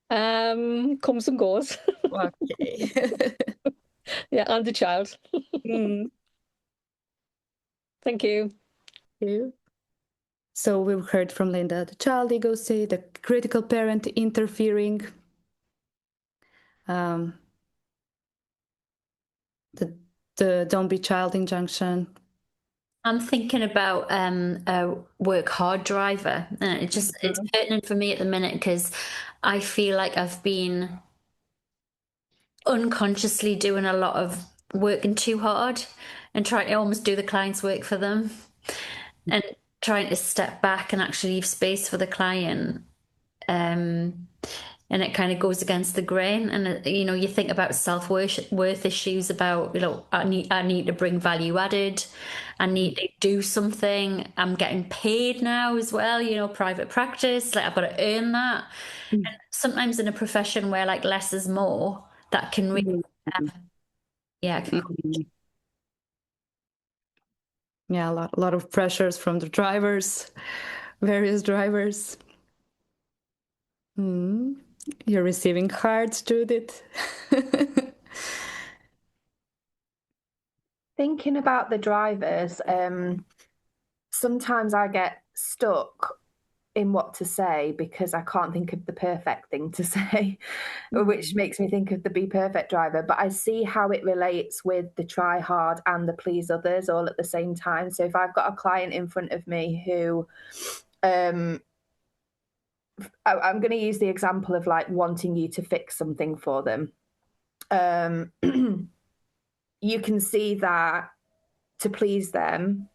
Comes and goes. Okay. Yeah, and the child. Thank you. So we've heard from Linda, the child ego state, the critical parent interfering, the don't be child injunction. I'm thinking about a work hard driver, and it's pertinent for me at the minute because I feel like I've been unconsciously doing a lot of working too hard and trying to almost do the client's work for them, and trying to step back and actually leave space for the client. And it kind of goes against the grain. And you think about self-worth issues about, I need to bring value added, I need to do something, I'm getting paid now as well, private practice, like I've got to earn that. And sometimes in a profession where like less is more, that can really Yeah, a lot of pressures from the drivers, various drivers. You're receiving cards, Judith. Thinking about the drivers, sometimes I get stuck in what to say because I can't think of the perfect thing to say, which makes me think of the be perfect driver. But I see how it relates with the try hard and the please others all at the same time. So if I've got a client in front of me who I'm going to use the example of like wanting you to fix something for them. You can see that to please them,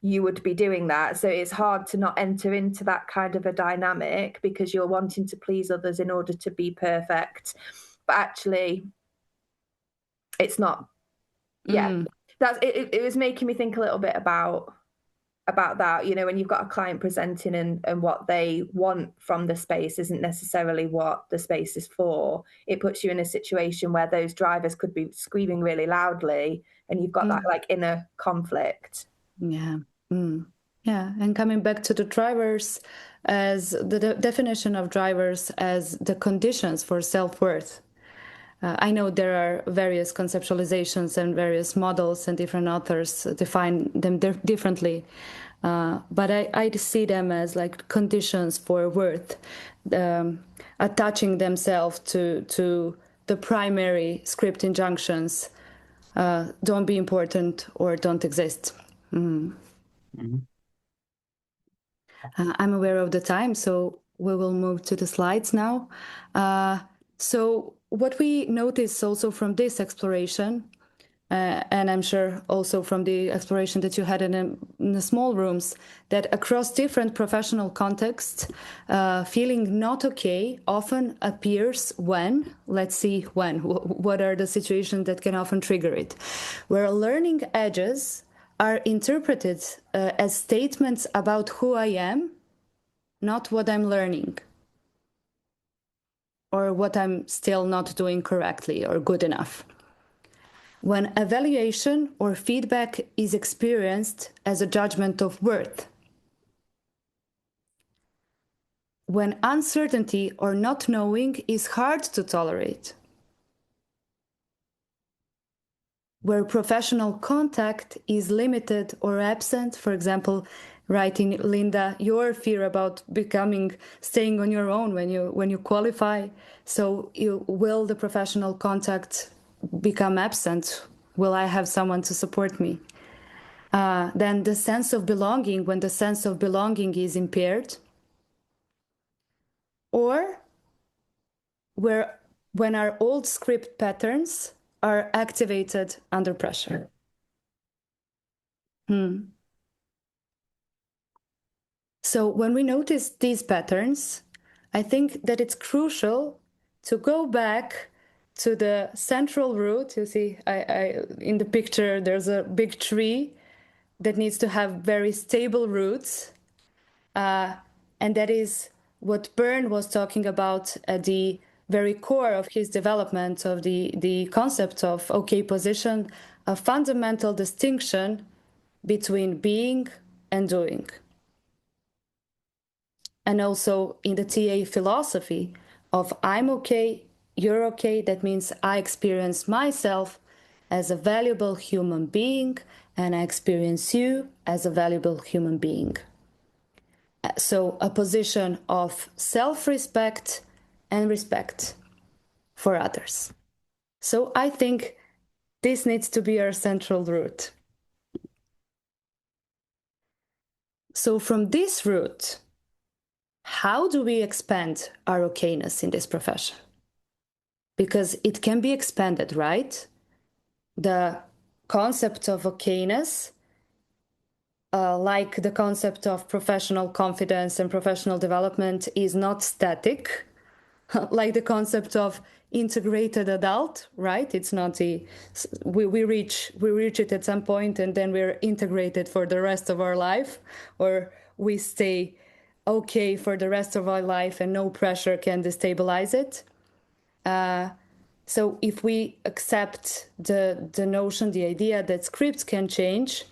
you would be doing that. So it's hard to not enter into that kind of a dynamic because you're wanting to please others in order to be perfect. But actually, it's not. Yeah, that's it. It was making me think a little bit about that, when you've got a client presenting and what they want from the space isn't necessarily what the space is for. It puts you in a situation where those drivers could be screaming really loudly and you've got that like inner conflict. Yeah. Yeah. And coming back to the drivers, as the definition of drivers as the conditions for self-worth. I know there are various conceptualizations and various models, and different authors define them differently. But I see them as like conditions for worth, attaching themselves to the primary script injunctions, don't be important or don't exist. I'm aware of the time, so we will move to the slides now. So what we notice also from this exploration, and I'm sure also from the exploration that you had in the small rooms, that across different professional contexts, feeling not okay often appears when, let's see when, what are the situations that can often trigger it, where learning edges are interpreted as statements about who I am, not what I'm learning, or what I'm still not doing correctly or good enough. When evaluation or feedback is experienced as a judgment of worth. When uncertainty or not knowing is hard to tolerate. Where professional contact is limited or absent, for example, writing, Linda, your fear about staying on your own when you qualify. So will the professional contact become absent? Will I have someone to support me? Then the sense of belonging, when the sense of belonging is impaired. Or when our old script patterns are activated under pressure. So when we notice these patterns, I think that it's crucial to go back to the central root. You see, in the picture, there's a big tree that needs to have very stable roots. And that is what Byrne was talking about at the very core of his development of the concept of OK position, a fundamental distinction between being and doing. And also in the TA philosophy of I'm okay, you're okay, that means I experience myself as a valuable human being and I experience you as a valuable human being. So a position of self-respect and respect for others. So I think this needs to be our central root. So from this root, how do we expand our okay-ness in this profession? Because it can be expanded, right? The concept of okay-ness, like the concept of professional confidence and professional development, is not static, like the concept of integrated adult, right? It's not we reach it at some point and then we're integrated for the rest of our life, or we stay okay for the rest of our life and no pressure can destabilize it. So if we accept the notion, the idea that scripts can change,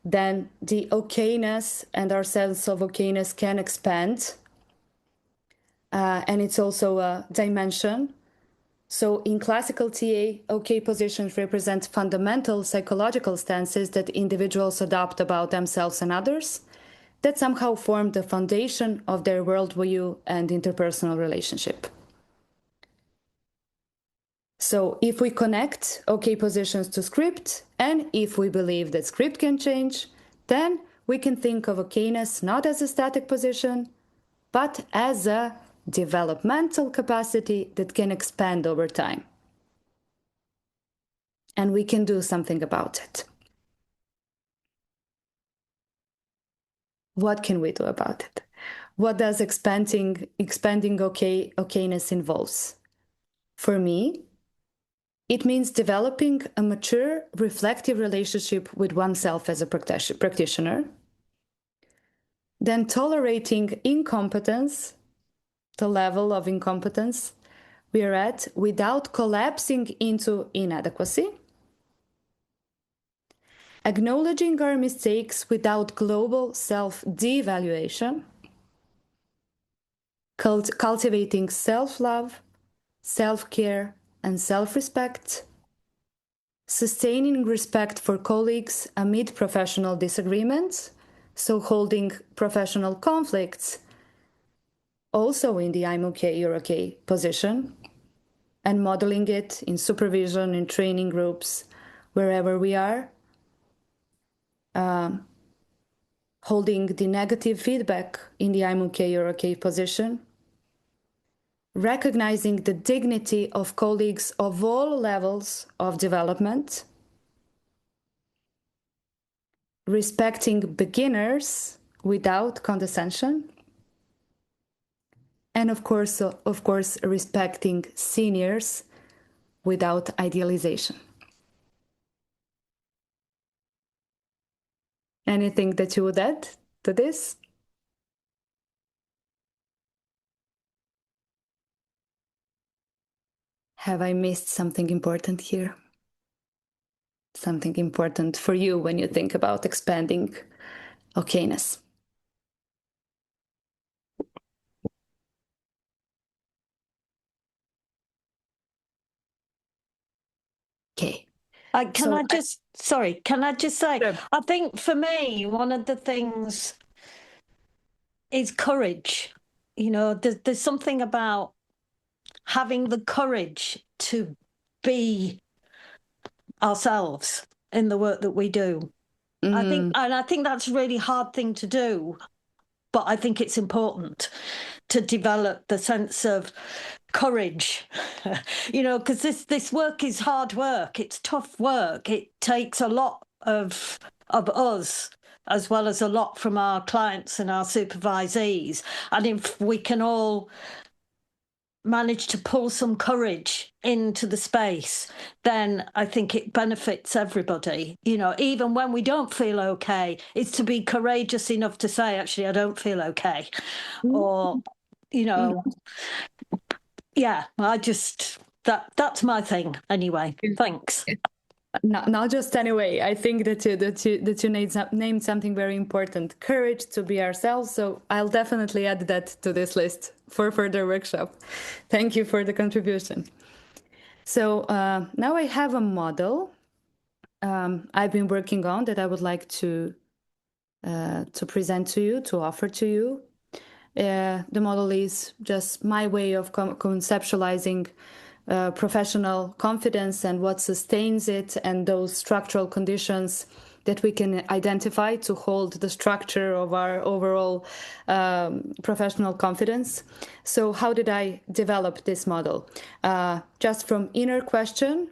then the okay-ness and our sense of okay-ness can expand. And it's also a dimension. So in classical TA, OK positions represent fundamental psychological stances that individuals adopt about themselves and others that somehow form the foundation of their worldview and interpersonal relationship. So if we connect OK positions to script, and if we believe that script can change, then we can think of OK-ness not as a static position, but as a developmental capacity that can expand over time. And we can do something about it. What can we do about it? What does expanding okay-ness involves? For me, it means developing a mature, reflective relationship with oneself as a practitioner, then tolerating incompetence, the level of incompetence we are at, without collapsing into inadequacy, acknowledging our mistakes without global self-devaluation, cultivating self-love, self-care, and self-respect, sustaining respect for colleagues amid professional disagreements, so holding professional conflicts also in the I'm okay, you're okay position, and modeling it in supervision, in training groups, wherever we are, holding the negative feedback in the I'm okay, you're okay position, recognizing the dignity of colleagues of all levels of development, respecting beginners without condescension, and of course, respecting seniors without idealization. Anything that you would add to this? Have I missed something important here? Something important for you when you think about expanding okay-ness? Okay. Can I just say, Sure. I think for me, one of the things is courage. You know, there's something about having the courage to be ourselves in the work that we do. I think that's a really hard thing to do, but I think it's important to develop the sense of courage, because this work is hard work. It's tough work. It takes a lot of us, as well as a lot from our clients and our supervisees. And if we can all manage to pull some courage into the space, then I think it benefits everybody. Even when we don't feel okay, it's to be courageous enough to say, actually, I don't feel okay. Or, yeah, that's my thing anyway. Thanks. Not just anyway. I think that you named something very important: courage to be ourselves. So I'll definitely add that to this list for further workshop. Thank you for the contribution. So now I have a model I've been working on that I would like to present to you, to offer to you. The model is just my way of conceptualizing professional confidence and what sustains it, and those structural conditions that we can identify to hold the structure of our overall professional confidence. So how did I develop this model? Just from inner question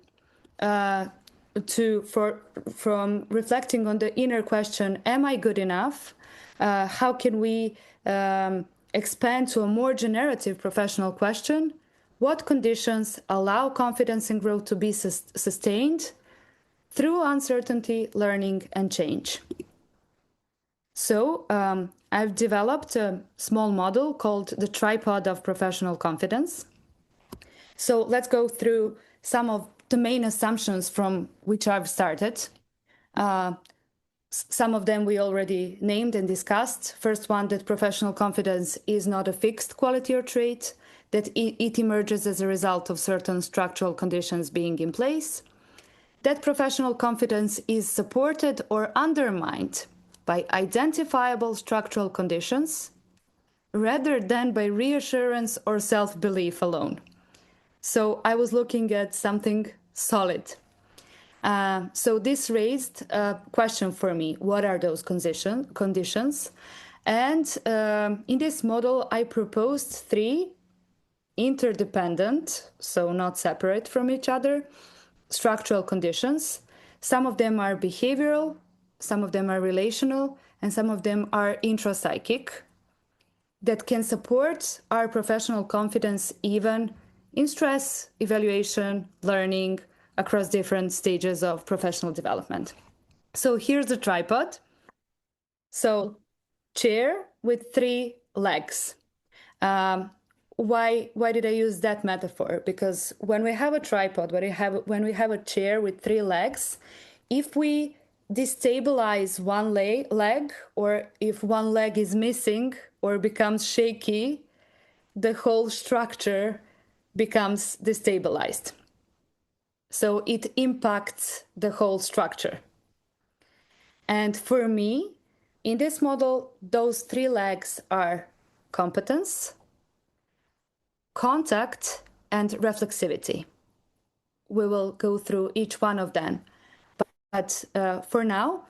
from reflecting on the inner question, am I good enough? How can we expand to a more generative professional question? What conditions allow confidence and growth to be sustained through uncertainty, learning, and change? So I've developed a small model called the tripod of professional confidence. So let's go through some of the main assumptions from which I've started. Some of them we already named and discussed. First one, that professional confidence is not a fixed quality or trait, that it emerges as a result of certain structural conditions being in place, that professional confidence is supported or undermined by identifiable structural conditions rather than by reassurance or self-belief alone. So I was looking at something solid. So this raised a question for me: what are those conditions? And in this model, I proposed 3 interdependent, so not separate from each other, structural conditions. Some of them are behavioral, some of them are relational, and some of them are intrapsychic, that can support our professional confidence even in stress, evaluation, learning, across different stages of professional development. So here's the tripod. So chair with 3 legs. Why did I use that metaphor? Because when we have a tripod, when we have a chair with 3 legs, if we destabilize one leg, or if one leg is missing or becomes shaky, the whole structure becomes destabilized. So it impacts the whole structure. And for me, in this model, those 3 legs are competence, contact, and reflexivity. We will go through each one of them. But for now,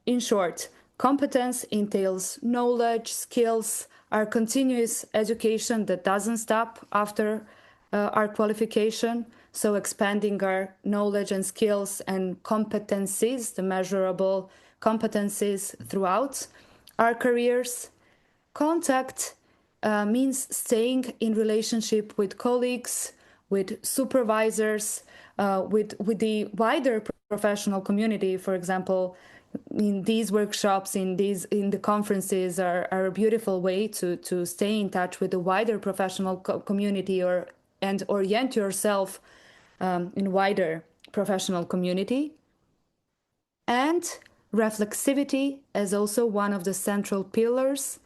in short, competence entails knowledge, skills, our continuous education that doesn't stop after our qualification. So expanding our knowledge and skills and competencies, the measurable competencies throughout our careers. Contact means staying in relationship with colleagues, with supervisors, with the wider professional community. For example, in these workshops, in the conferences are a beautiful way to stay in touch with the wider professional community and orient yourself in wider professional community. And reflexivity is also one of the central pillars.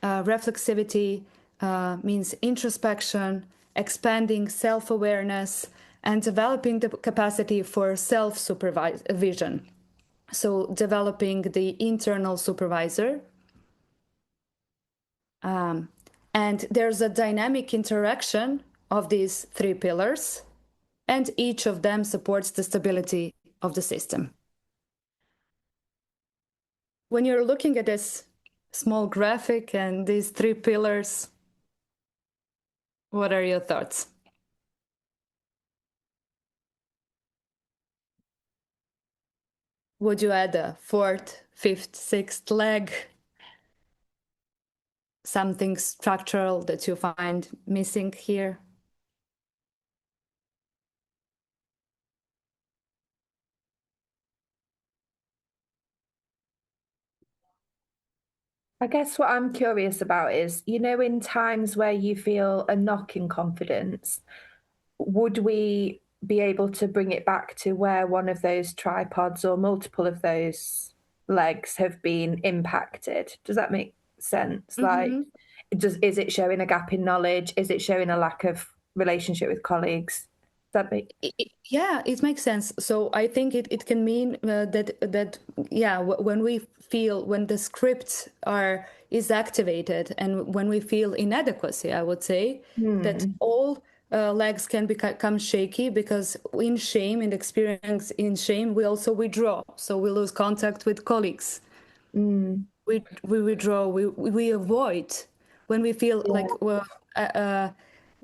Reflexivity means introspection, expanding self-awareness, and developing the capacity for self-supervision. So developing the internal supervisor. And there's a dynamic interaction of these 3 pillars, and each of them supports the stability of the system. When you're looking at this small graphic and these 3 pillars, What are your thoughts? Would you add a fourth, fifth, sixth leg? Something structural that you find missing here? I guess what I'm curious about is, in times where you feel a knock in confidence, would we be able to bring it back to where one of those tripods or multiple of those legs have been impacted? Does that make sense? Like, is it showing a gap in knowledge? Is it showing a lack of relationship with colleagues? Does that make Yeah, it makes sense. So I think it can mean that when the scripts is activated and when we feel inadequacy, I would say that all legs can become shaky, because in shame, in experience in shame, we also withdraw. So we lose contact with colleagues. We withdraw. We avoid when we feel like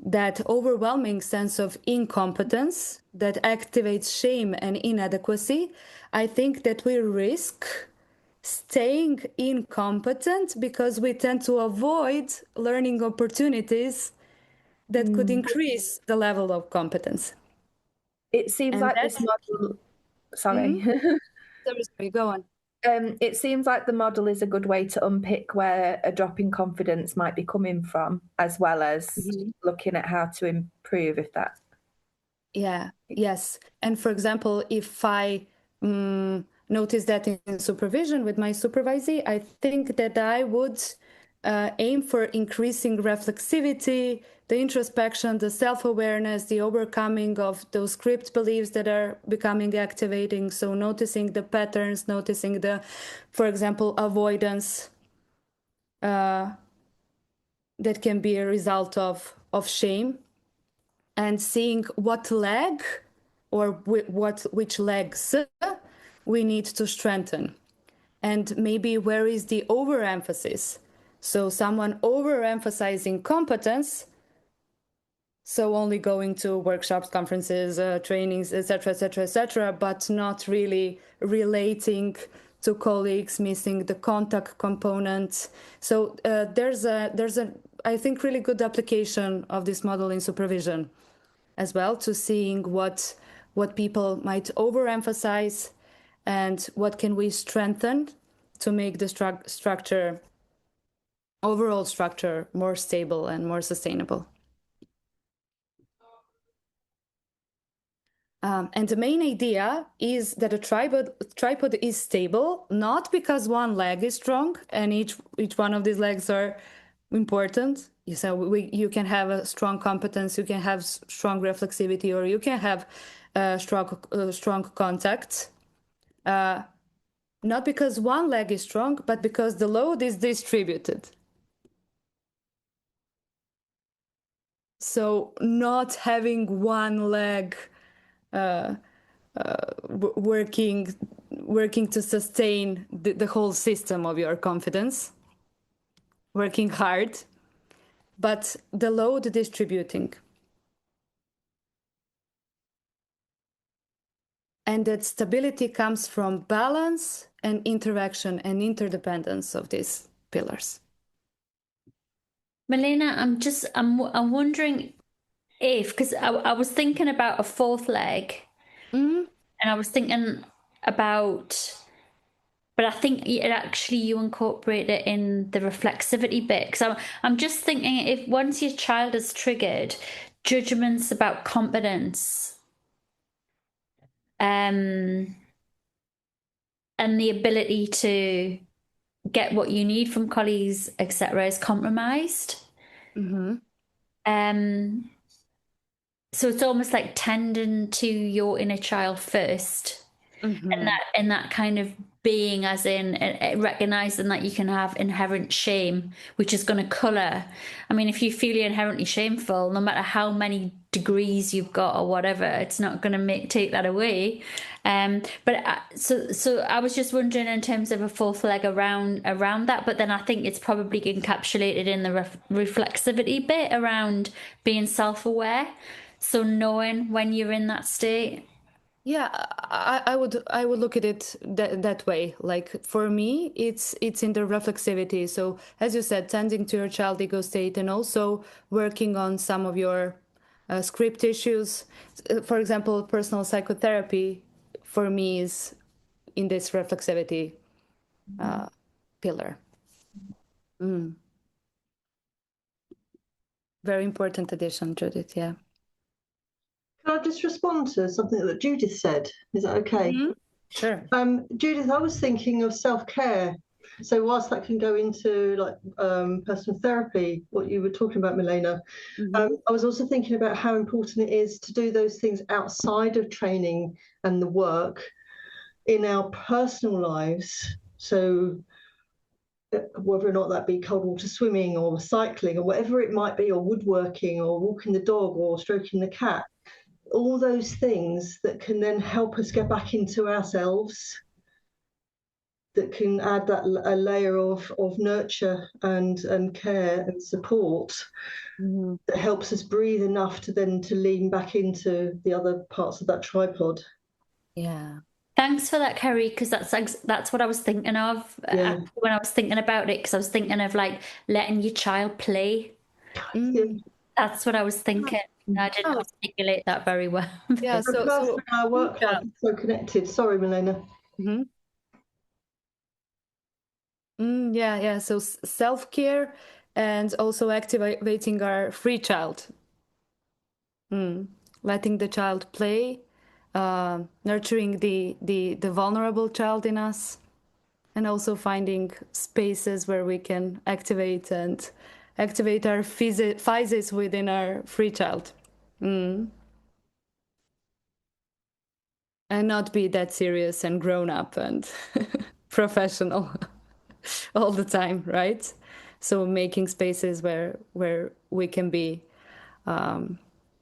that overwhelming sense of incompetence that activates shame and inadequacy. I think that we risk staying incompetent because we tend to avoid learning opportunities that could increase the level of competence. It seems And like this model. Sorry. Sorry, go on. It seems like the model is a good way to unpick where a drop in confidence might be coming from, as well as looking at how to improve. If that. Yeah, yes. And for example, if I notice that in supervision with my supervisee, I think that I would aim for increasing reflexivity, the introspection, the self-awareness, the overcoming of those script beliefs that are becoming activating. So noticing the patterns, noticing the, for example, avoidance that can be a result of shame, and seeing what leg or which legs we need to strengthen, and maybe where is the overemphasis. So someone overemphasizing competence, so only going to workshops, conferences, trainings, etc., etc., etc., but not really relating to colleagues, missing the contact component. So there's a I think really good application of this model in supervision as well, to seeing what people might overemphasize and what can we strengthen to make the overall structure more stable and more sustainable. And the main idea is that a tripod is stable, not because one leg is strong and each one of these legs are important. So you can have a strong competence, you can have strong reflexivity, or you can have strong contact. Not because one leg is strong, but because the load is distributed. So not having one leg working to sustain the whole system of your confidence, working hard, but the load distributing. And that stability comes from balance and interaction and interdependence of these pillars. Milena, I'm wondering if, because I was thinking about a fourth leg, and I was thinking about, but I think you incorporate it in the reflexivity bit. Because I'm just thinking, if once your child is triggered, judgments about competence, and the ability to get what you need from colleagues, etc., is compromised. So it's almost like tending to your inner child first, and that kind of being, as in recognizing that you can have inherent shame, which is going to color. I mean, if you feel you're inherently shameful, no matter how many degrees you've got or whatever. It's not going to take that away. So I was just wondering in terms of a fourth leg around that, but then I think it's probably encapsulated in the reflexivity bit around being self-aware. So knowing when you're in that state. Yeah, I would look at it that way. Like for me, it's in the reflexivity. So as you said, tending to your child ego state and also working on some of your script issues. For example, personal psychotherapy for me is in this reflexivity pillar. Very important addition, Judith. Yeah. Can I just respond to something that Judith said? Is that okay? Sure. Judith, I was thinking of self-care. So whilst that can go into like personal therapy, what you were talking about, Milena, I was also thinking about how important it is to do those things outside of training and the work in our personal lives. So whether or not that be cold water swimming or cycling or whatever it might be, or woodworking or walking the dog or stroking the cat, all those things that can then help us get back into ourselves, that can add that a layer of nurture and care and support that helps us breathe enough to then to lean back into the other parts of that tripod. Yeah. Thanks for that, Kerry, because that's what I was thinking of when I was thinking about it, because I was thinking of like letting your child play. That's what I was thinking. I didn't articulate that very well. Yeah, so our work life is so connected. Sorry, Milena. Yeah. So self-care and also activating our free child. Letting the child play, nurturing the vulnerable child in us, and also finding spaces where we can activate our physis within our free child. And not be that serious and grown up and professional all the time, right? So making spaces where we can be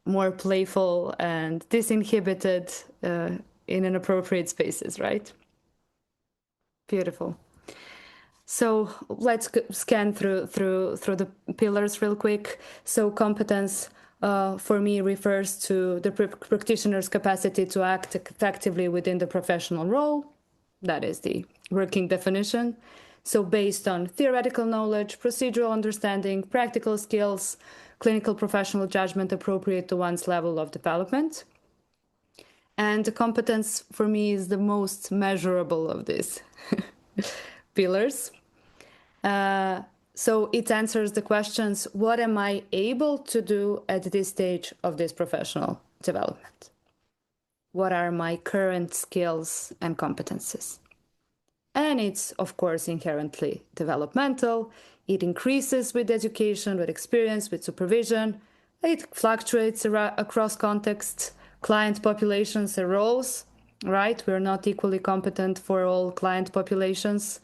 more playful and disinhibited in an appropriate spaces, right? Beautiful. So let's scan through the pillars real quick. So competence for me refers to the practitioner's capacity to act effectively within the professional role. That is the working definition. So based on theoretical knowledge, procedural understanding, practical skills, clinical professional judgment appropriate to one's level of development. And the competence for me is the most measurable of these pillars. So it answers the questions, what am I able to do at this stage of this professional development? What are my current skills and competencies? And it's, of course, inherently developmental. It increases with education, with experience, with supervision. It fluctuates across contexts, client populations and roles, right? We're not equally competent for all client populations.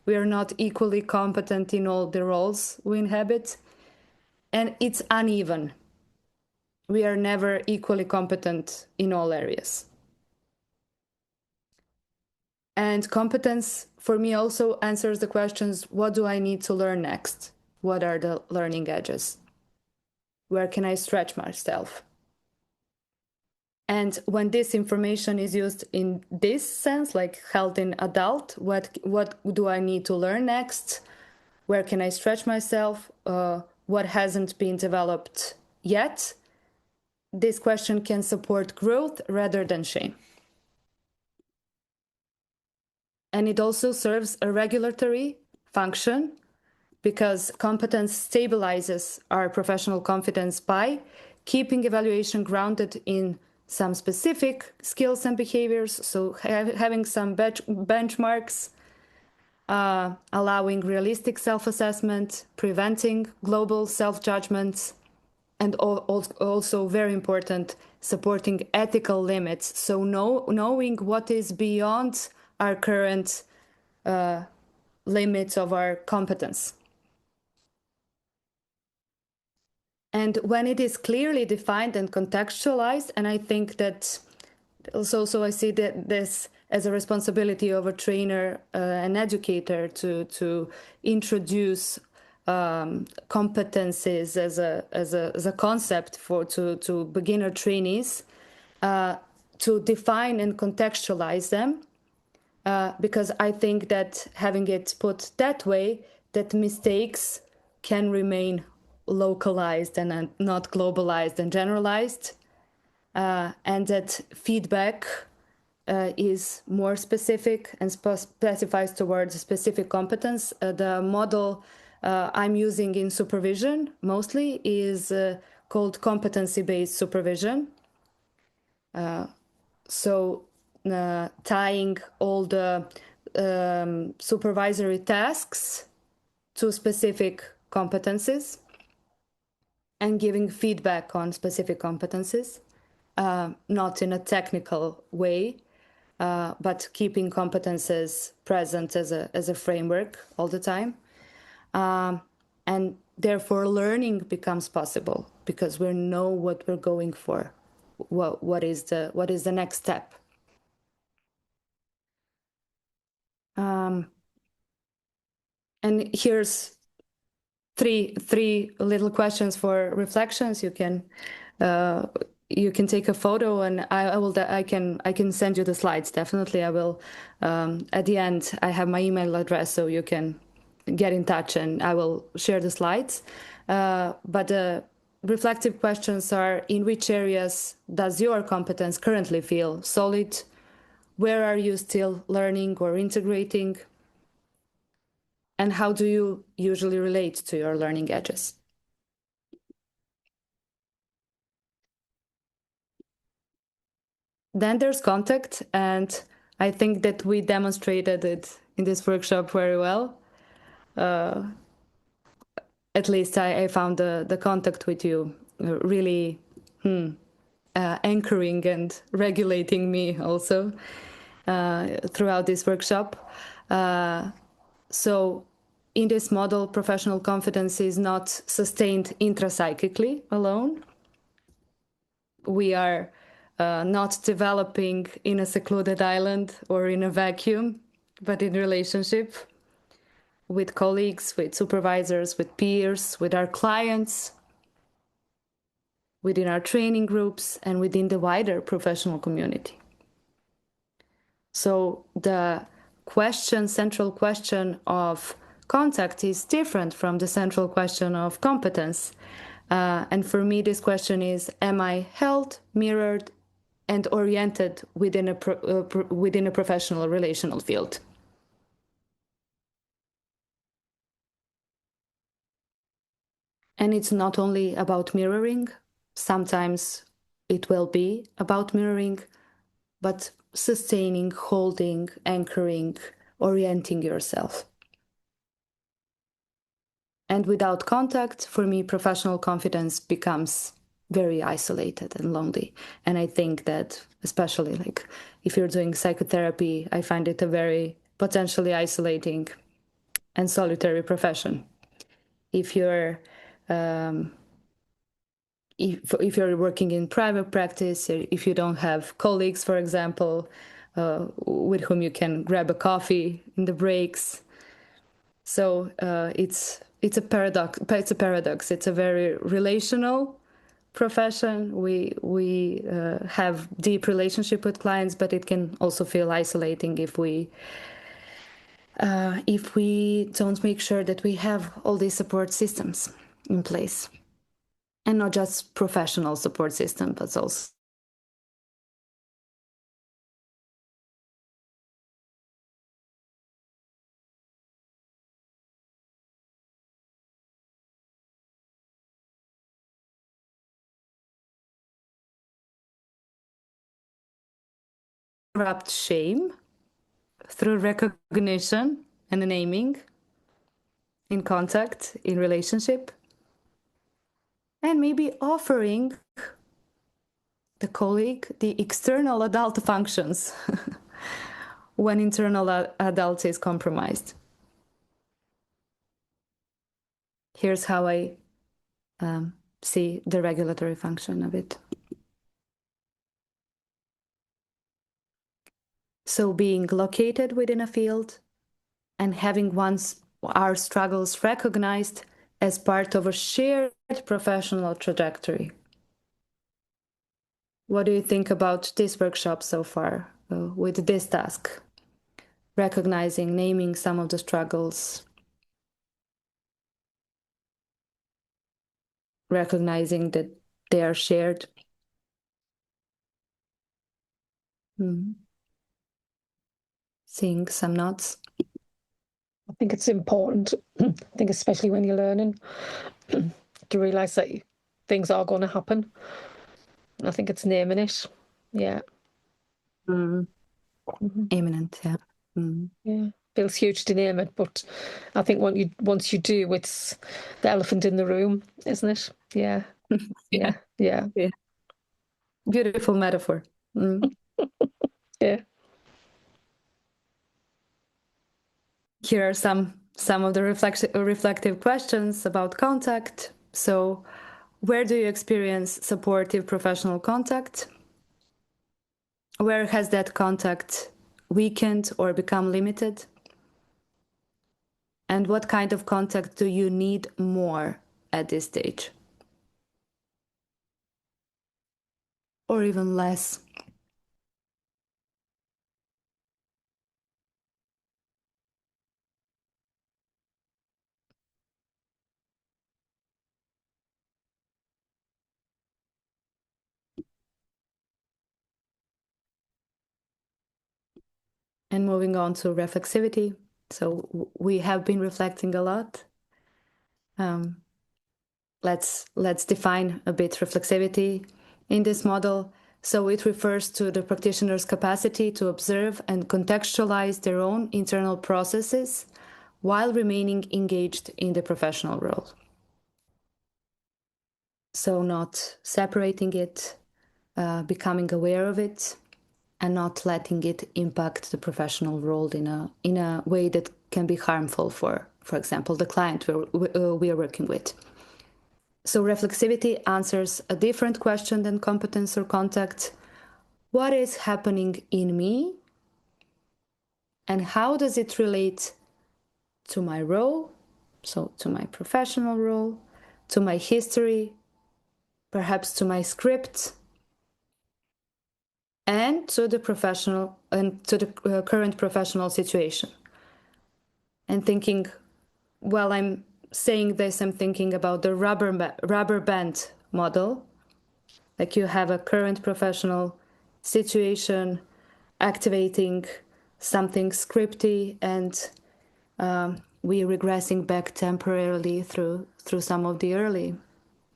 We are not equally competent in all the roles we inhabit. And it's uneven. We are never equally competent in all areas. And competence, for me, also answers the questions, what do I need to learn next? What are the learning edges? Where can I stretch myself? And when this information is used in this sense, like held in adult, what do I need to learn next? Where can I stretch myself? What hasn't been developed yet? This question can support growth rather than shame. And it also serves a regulatory function because competence stabilizes our professional confidence by keeping evaluation grounded in some specific skills and behaviors. So having some benchmarks, allowing realistic self-assessment, preventing global self-judgments, and also very important, supporting ethical limits. So knowing what is beyond our current limits of our competence. And when it is clearly defined and contextualized, and I think that also I see that this as a responsibility of a trainer, an educator, to introduce competencies as a concept to beginner trainees, to define and contextualize them, because I think that having it put that way, that mistakes can remain localized and not globalized and generalized, and that feedback is more specific and specifies towards a specific competence. The model I'm using in supervision mostly is called competency-based supervision. So tying all the supervisory tasks to specific competencies and giving feedback on specific competencies, not in a technical way, but keeping competences present as a framework all the time. And therefore learning becomes possible because we know what we're going for. What is the next step? And here's three little questions for reflections. You can take a photo, and I can send you the slides. Definitely, I will. At the end, I have my email address, so you can get in touch, and I will share the slides. But the reflective questions are: in which areas does your competence currently feel solid? Where are you still learning or integrating? And how do you usually relate to your learning edges? Then there's contact, and I think that we demonstrated it in this workshop very well. At least I found the contact with you really anchoring and regulating me also throughout this workshop. So in this model, professional competence is not sustained intrapsychically alone. We are not developing in a secluded island or in a vacuum, but in relationship with colleagues, with supervisors, with peers, with our clients, within our training groups, and within the wider professional community. So the central question of contact is different from the central question of competence. And for me, this question is, am I held, mirrored, and oriented within a professional relational field? And it's not only about mirroring. Sometimes it will be about mirroring, but sustaining, holding, anchoring, orienting yourself. And without contact, for me, professional confidence becomes very isolated and lonely. And I think that, especially like if you're doing psychotherapy, I find it a very potentially isolating and solitary profession. If you're if you're working in private practice, if you don't have colleagues, for example, with whom you can grab a coffee in the breaks. So it's a paradox. It's a very relational profession. We have deep relationship with clients, but it can also feel isolating if we don't make sure that we have all these support systems in place. And not just professional support system, but also interrupt shame through recognition and naming in contact, in relationship, and maybe offering the colleague the external adult functions when internal adult is compromised. Here's how I see the regulatory function of it. So being located within a field and having our struggles recognized as part of a shared professional trajectory. What do you think about this workshop so far with this task? Recognizing, naming some of the struggles, recognizing that they are shared. Seeing some nods. I think it's important, I think especially when you're learning, to realise that things are going to happen. I think it's naming it. Yeah. Imminent, yeah. Yeah. Feels huge to name it, but I think once you do, it's the elephant in the room, isn't it? Yeah. Yeah. Yeah. Beautiful metaphor. Yeah. Here are some of the reflective questions about contact. So, where do you experience supportive professional contact? Where has that contact weakened or become limited? And what kind of contact do you need more at this stage? Or even less? And moving on to reflexivity. So we have been reflecting a lot. Let's define a bit reflexivity in this model. So it refers to the practitioner's capacity to observe and contextualize their own internal processes while remaining engaged in the professional role. So not separating it, becoming aware of it, and not letting it impact the professional role in a way that can be harmful for example, the client we are working with. So reflexivity answers a different question than competence or contact. What is happening in me? And how does it relate to my role? So to my professional role, to my history, perhaps to my script, and to the professional and to the current professional situation. And thinking, while I'm saying this, I'm thinking about the rubber band model. Like you have a current professional situation activating something scripty, and we're regressing back temporarily through some of the early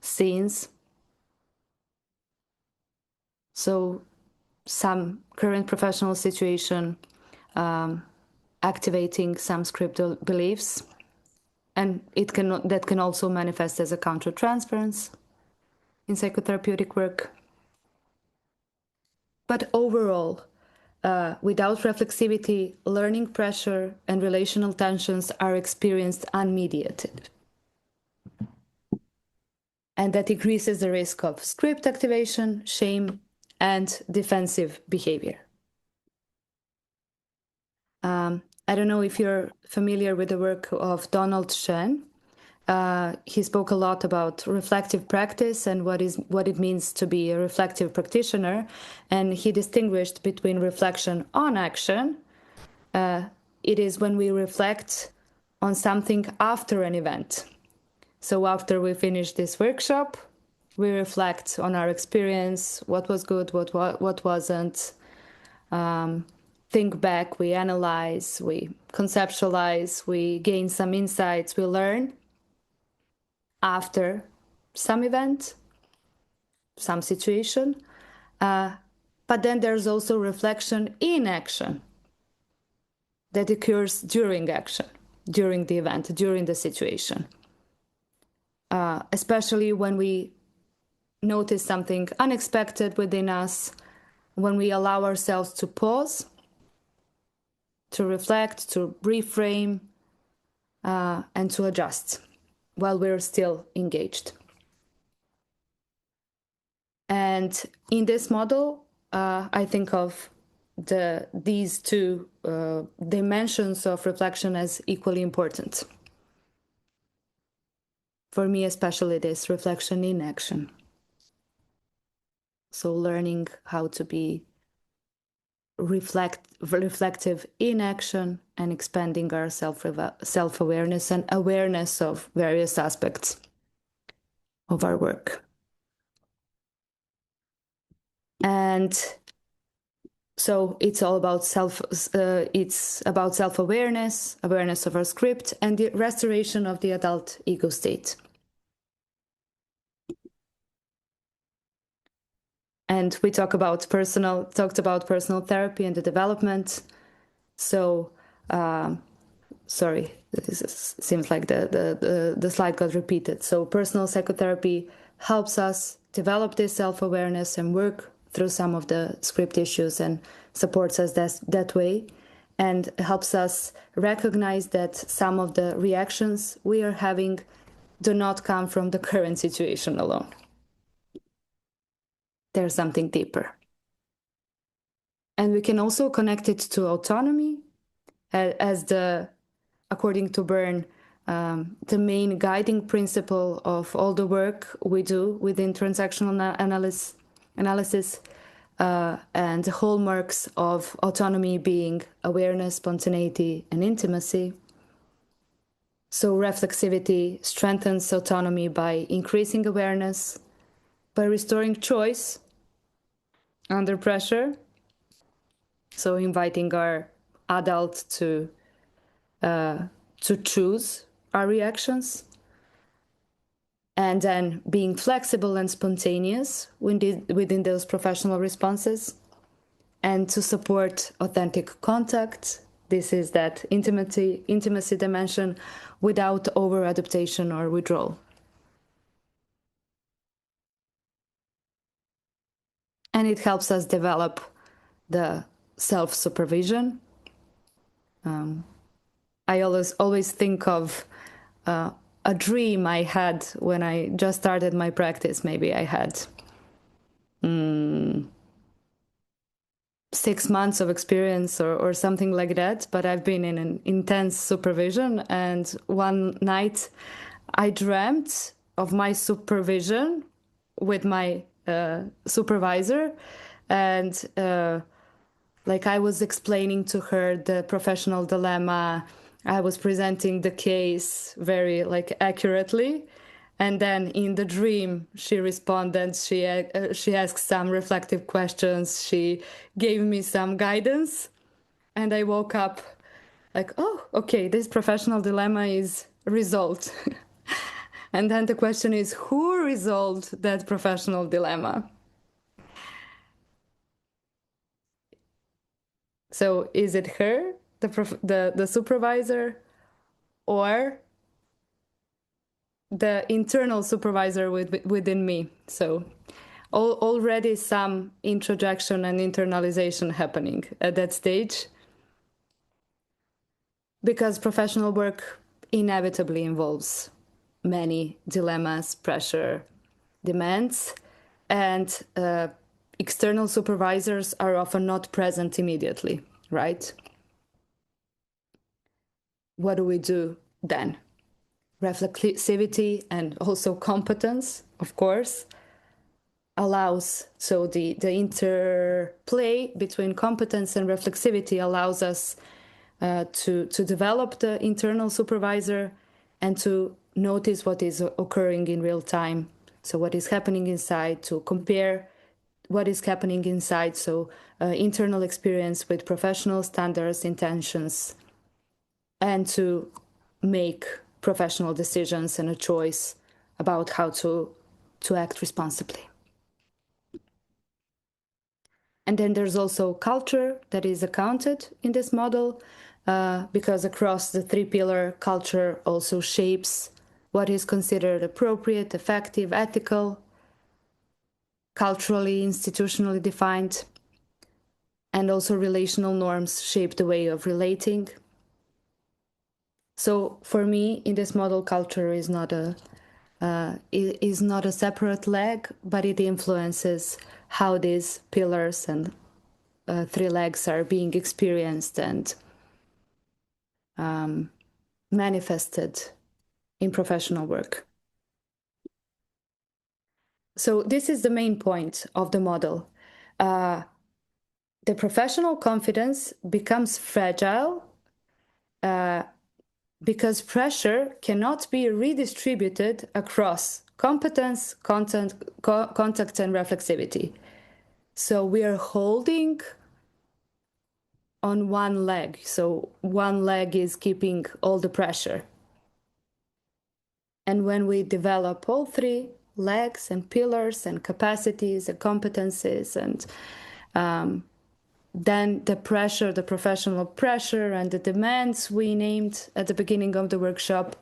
scenes. So some current professional situation activating some scripted beliefs, and that can also manifest as a countertransference in psychotherapeutic work. But overall, without reflexivity, learning pressure and relational tensions are experienced unmediated. And that increases the risk of script activation, shame, and defensive behavior. I don't know if you're familiar with the work of Donald Shen. He spoke a lot about reflective practice and what it means to be a reflective practitioner, and he distinguished between reflection on action. It is when we reflect on something after an event. So after we finish this workshop, we reflect on our experience, what was good, what wasn't. Think back, we analyze, we conceptualize, we gain some insights, we learn after some event, some situation. But then there's also reflection in action that occurs during action, during the event, during the situation. Especially when we notice something unexpected within us, when we allow ourselves to pause, to reflect, to reframe, and to adjust while we're still engaged. And in this model, I think of these two dimensions of reflection as equally important. For me, especially this reflection in action. So learning how to be reflective in action and expanding our self-awareness and awareness of various aspects of our work. And so it's all about self-awareness, awareness of our script, and the restoration of the adult ego state. And we talked about personal therapy and the development. So, sorry, seems like the slide got repeated. So personal psychotherapy helps us develop this self-awareness and work through some of the script issues and supports us that way, and helps us recognize that some of the reactions we are having do not come from the current situation alone. There's something deeper. And we can also connect it to autonomy as according to Byrne, the main guiding principle of all the work we do within transactional analysis, and the hallmarks of autonomy being awareness, spontaneity, and intimacy. So reflexivity strengthens autonomy by increasing awareness, by restoring choice under pressure, so inviting our adult to choose our reactions, and then being flexible and spontaneous within those professional responses, and to support authentic contact. This is that intimacy dimension without over-adaptation or withdrawal. And it helps us develop the self-supervision. I always think of a dream I had when I just started my practice. Maybe I had 6 months of experience or something like that, but I've been in an intense supervision, and one night I dreamt of my supervision with my supervisor, and like I was explaining to her the professional dilemma. I was presenting the case very accurately, and then in the dream she responded. She asked some reflective questions. She gave me some guidance, and I woke up like, oh, okay, this professional dilemma is resolved. And then the question is, who resolved that professional dilemma? So is it her, the supervisor, or the internal supervisor within me? So already some introjection and internalization happening at that stage, because professional work inevitably involves many dilemmas, pressure, demands, and external supervisors are often not present immediately, right? What do we do then? Reflexivity and also competence, of course, allows, so the interplay between competence and reflexivity allows us to develop the internal supervisor and to notice what is occurring in real time. So what is happening inside, to compare what is happening inside, so internal experience with professional standards, intentions, and to make professional decisions and a choice about how to act responsibly. And then there's also culture that is accounted in this model, because across the three-pillar, culture also shapes what is considered appropriate, effective, ethical, culturally, institutionally defined, and also relational norms shape the way of relating. So for me, in this model, culture is not a is not a separate leg, but it influences how these pillars and 3 legs are being experienced and manifested in professional work. So this is the main point of the model. The professional confidence becomes fragile because pressure cannot be redistributed across competence, contact, and reflexivity. So we are holding on one leg. So one leg is keeping all the pressure. And when we develop all 3 legs and pillars and capacities and competencies, and then the pressure, the professional pressure and the demands we named at the beginning of the workshop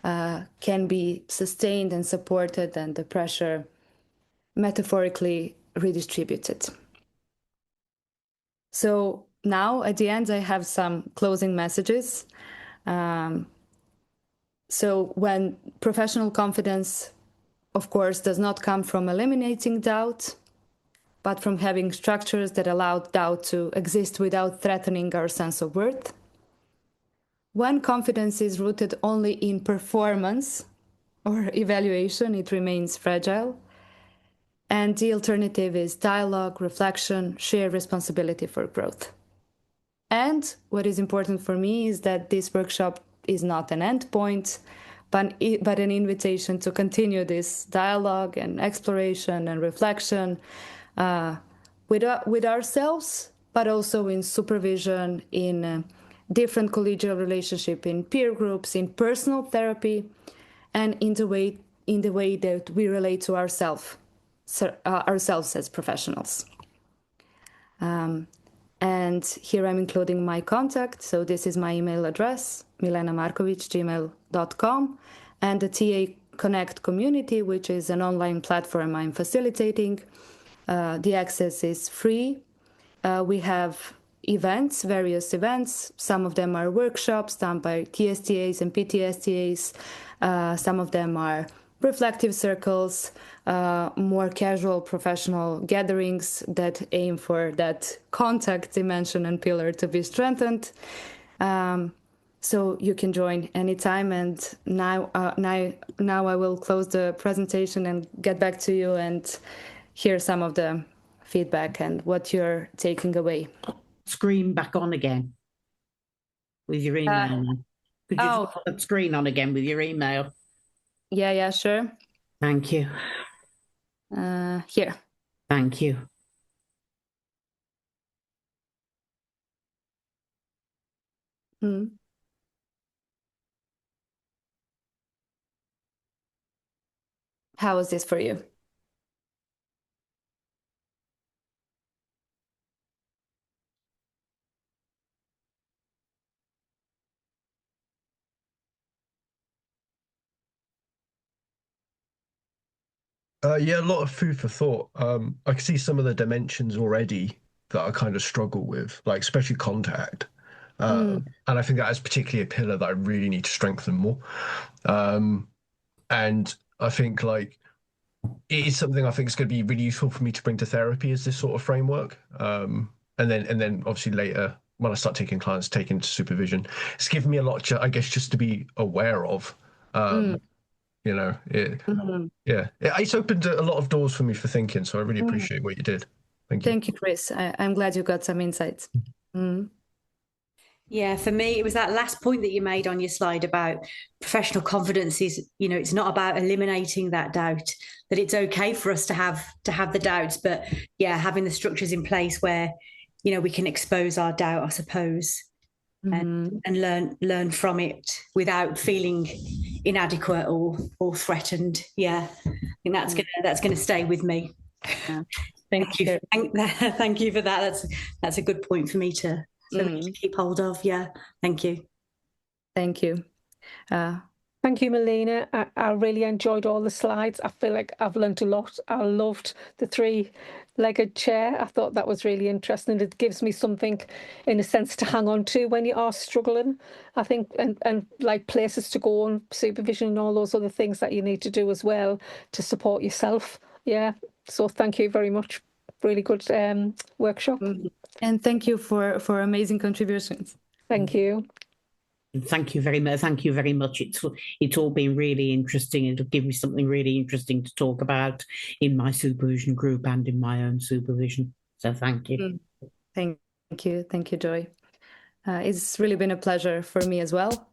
can be sustained and supported, and the pressure metaphorically redistributed. So now at the end, I have some closing messages. So when professional confidence, of course, does not come from eliminating doubt, but from having structures that allow doubt to exist without threatening our sense of worth. When confidence is rooted only in performance or evaluation, it remains fragile. And the alternative is dialogue, reflection, shared responsibility for growth. And what is important for me is that this workshop is not an endpoint, but an invitation to continue this dialogue and exploration and reflection with ourselves, but also in supervision, in different collegial relationship, in peer groups, in personal therapy, and in the way that we relate to ourselves as professionals. And here I'm including my contact. So this is my email address, milenamarkovic@gmail.com, and the TA Connect community, which is an online platform I'm facilitating. The access is free. We have events, various events. Some of them are workshops done by TSTAs and PTSTAs. Some of them are reflective circles, more casual professional gatherings that aim for that contact dimension and pillar to be strengthened. So you can join anytime. And now I will close the presentation and get back to you and hear some of the feedback and what you're taking away. Screen back on again with your email. Could you just put that screen on again with your email? Yeah, sure. Thank you. Here. Thank you. How is this for you? Yeah, a lot of food for thought. I can see some of the dimensions already that I kind of struggle with, like especially contact. And I think that is particularly a pillar that I really need to strengthen more. And I think like it is something I think is going to be really useful for me to bring to therapy as this sort of framework. And then obviously later when I start taking clients, taking to supervision, it's given me a lot, I guess, just to be aware of. You know, it's opened a lot of doors for me for thinking. So I really appreciate what you did. Thank you. Thank you, Chris. I'm glad you got some insights. Yeah, for me, it was that last point that you made on your slide about professional confidence is, it's not about eliminating that doubt, that it's okay for us to have the doubts, but yeah, having the structures in place where, we can expose our doubt, I suppose, and learn from it without feeling inadequate or threatened. Yeah, I think that's gonna stay with me. Yeah. Thank you. Thank you for that. That's a good point for me to keep hold of. Yeah, thank you. Thank you. Thank you, Melina. I really enjoyed all the slides. I feel like I've learned a lot. I loved the three-legged chair. I thought that was really interesting. It gives me something, in a sense, to hang on to when you are struggling, I think, and like places to go and supervision and all those other things that you need to do as well to support yourself. Yeah. So thank you very much. Really good workshop. And thank you for amazing contributions. Thank you. Thank you very much. Thank you very much. It's all been really interesting. It'll give me something really interesting to talk about in my supervision group and in my own supervision. So thank you. Thank you. Thank you, Joy. It's really been a pleasure for me as well.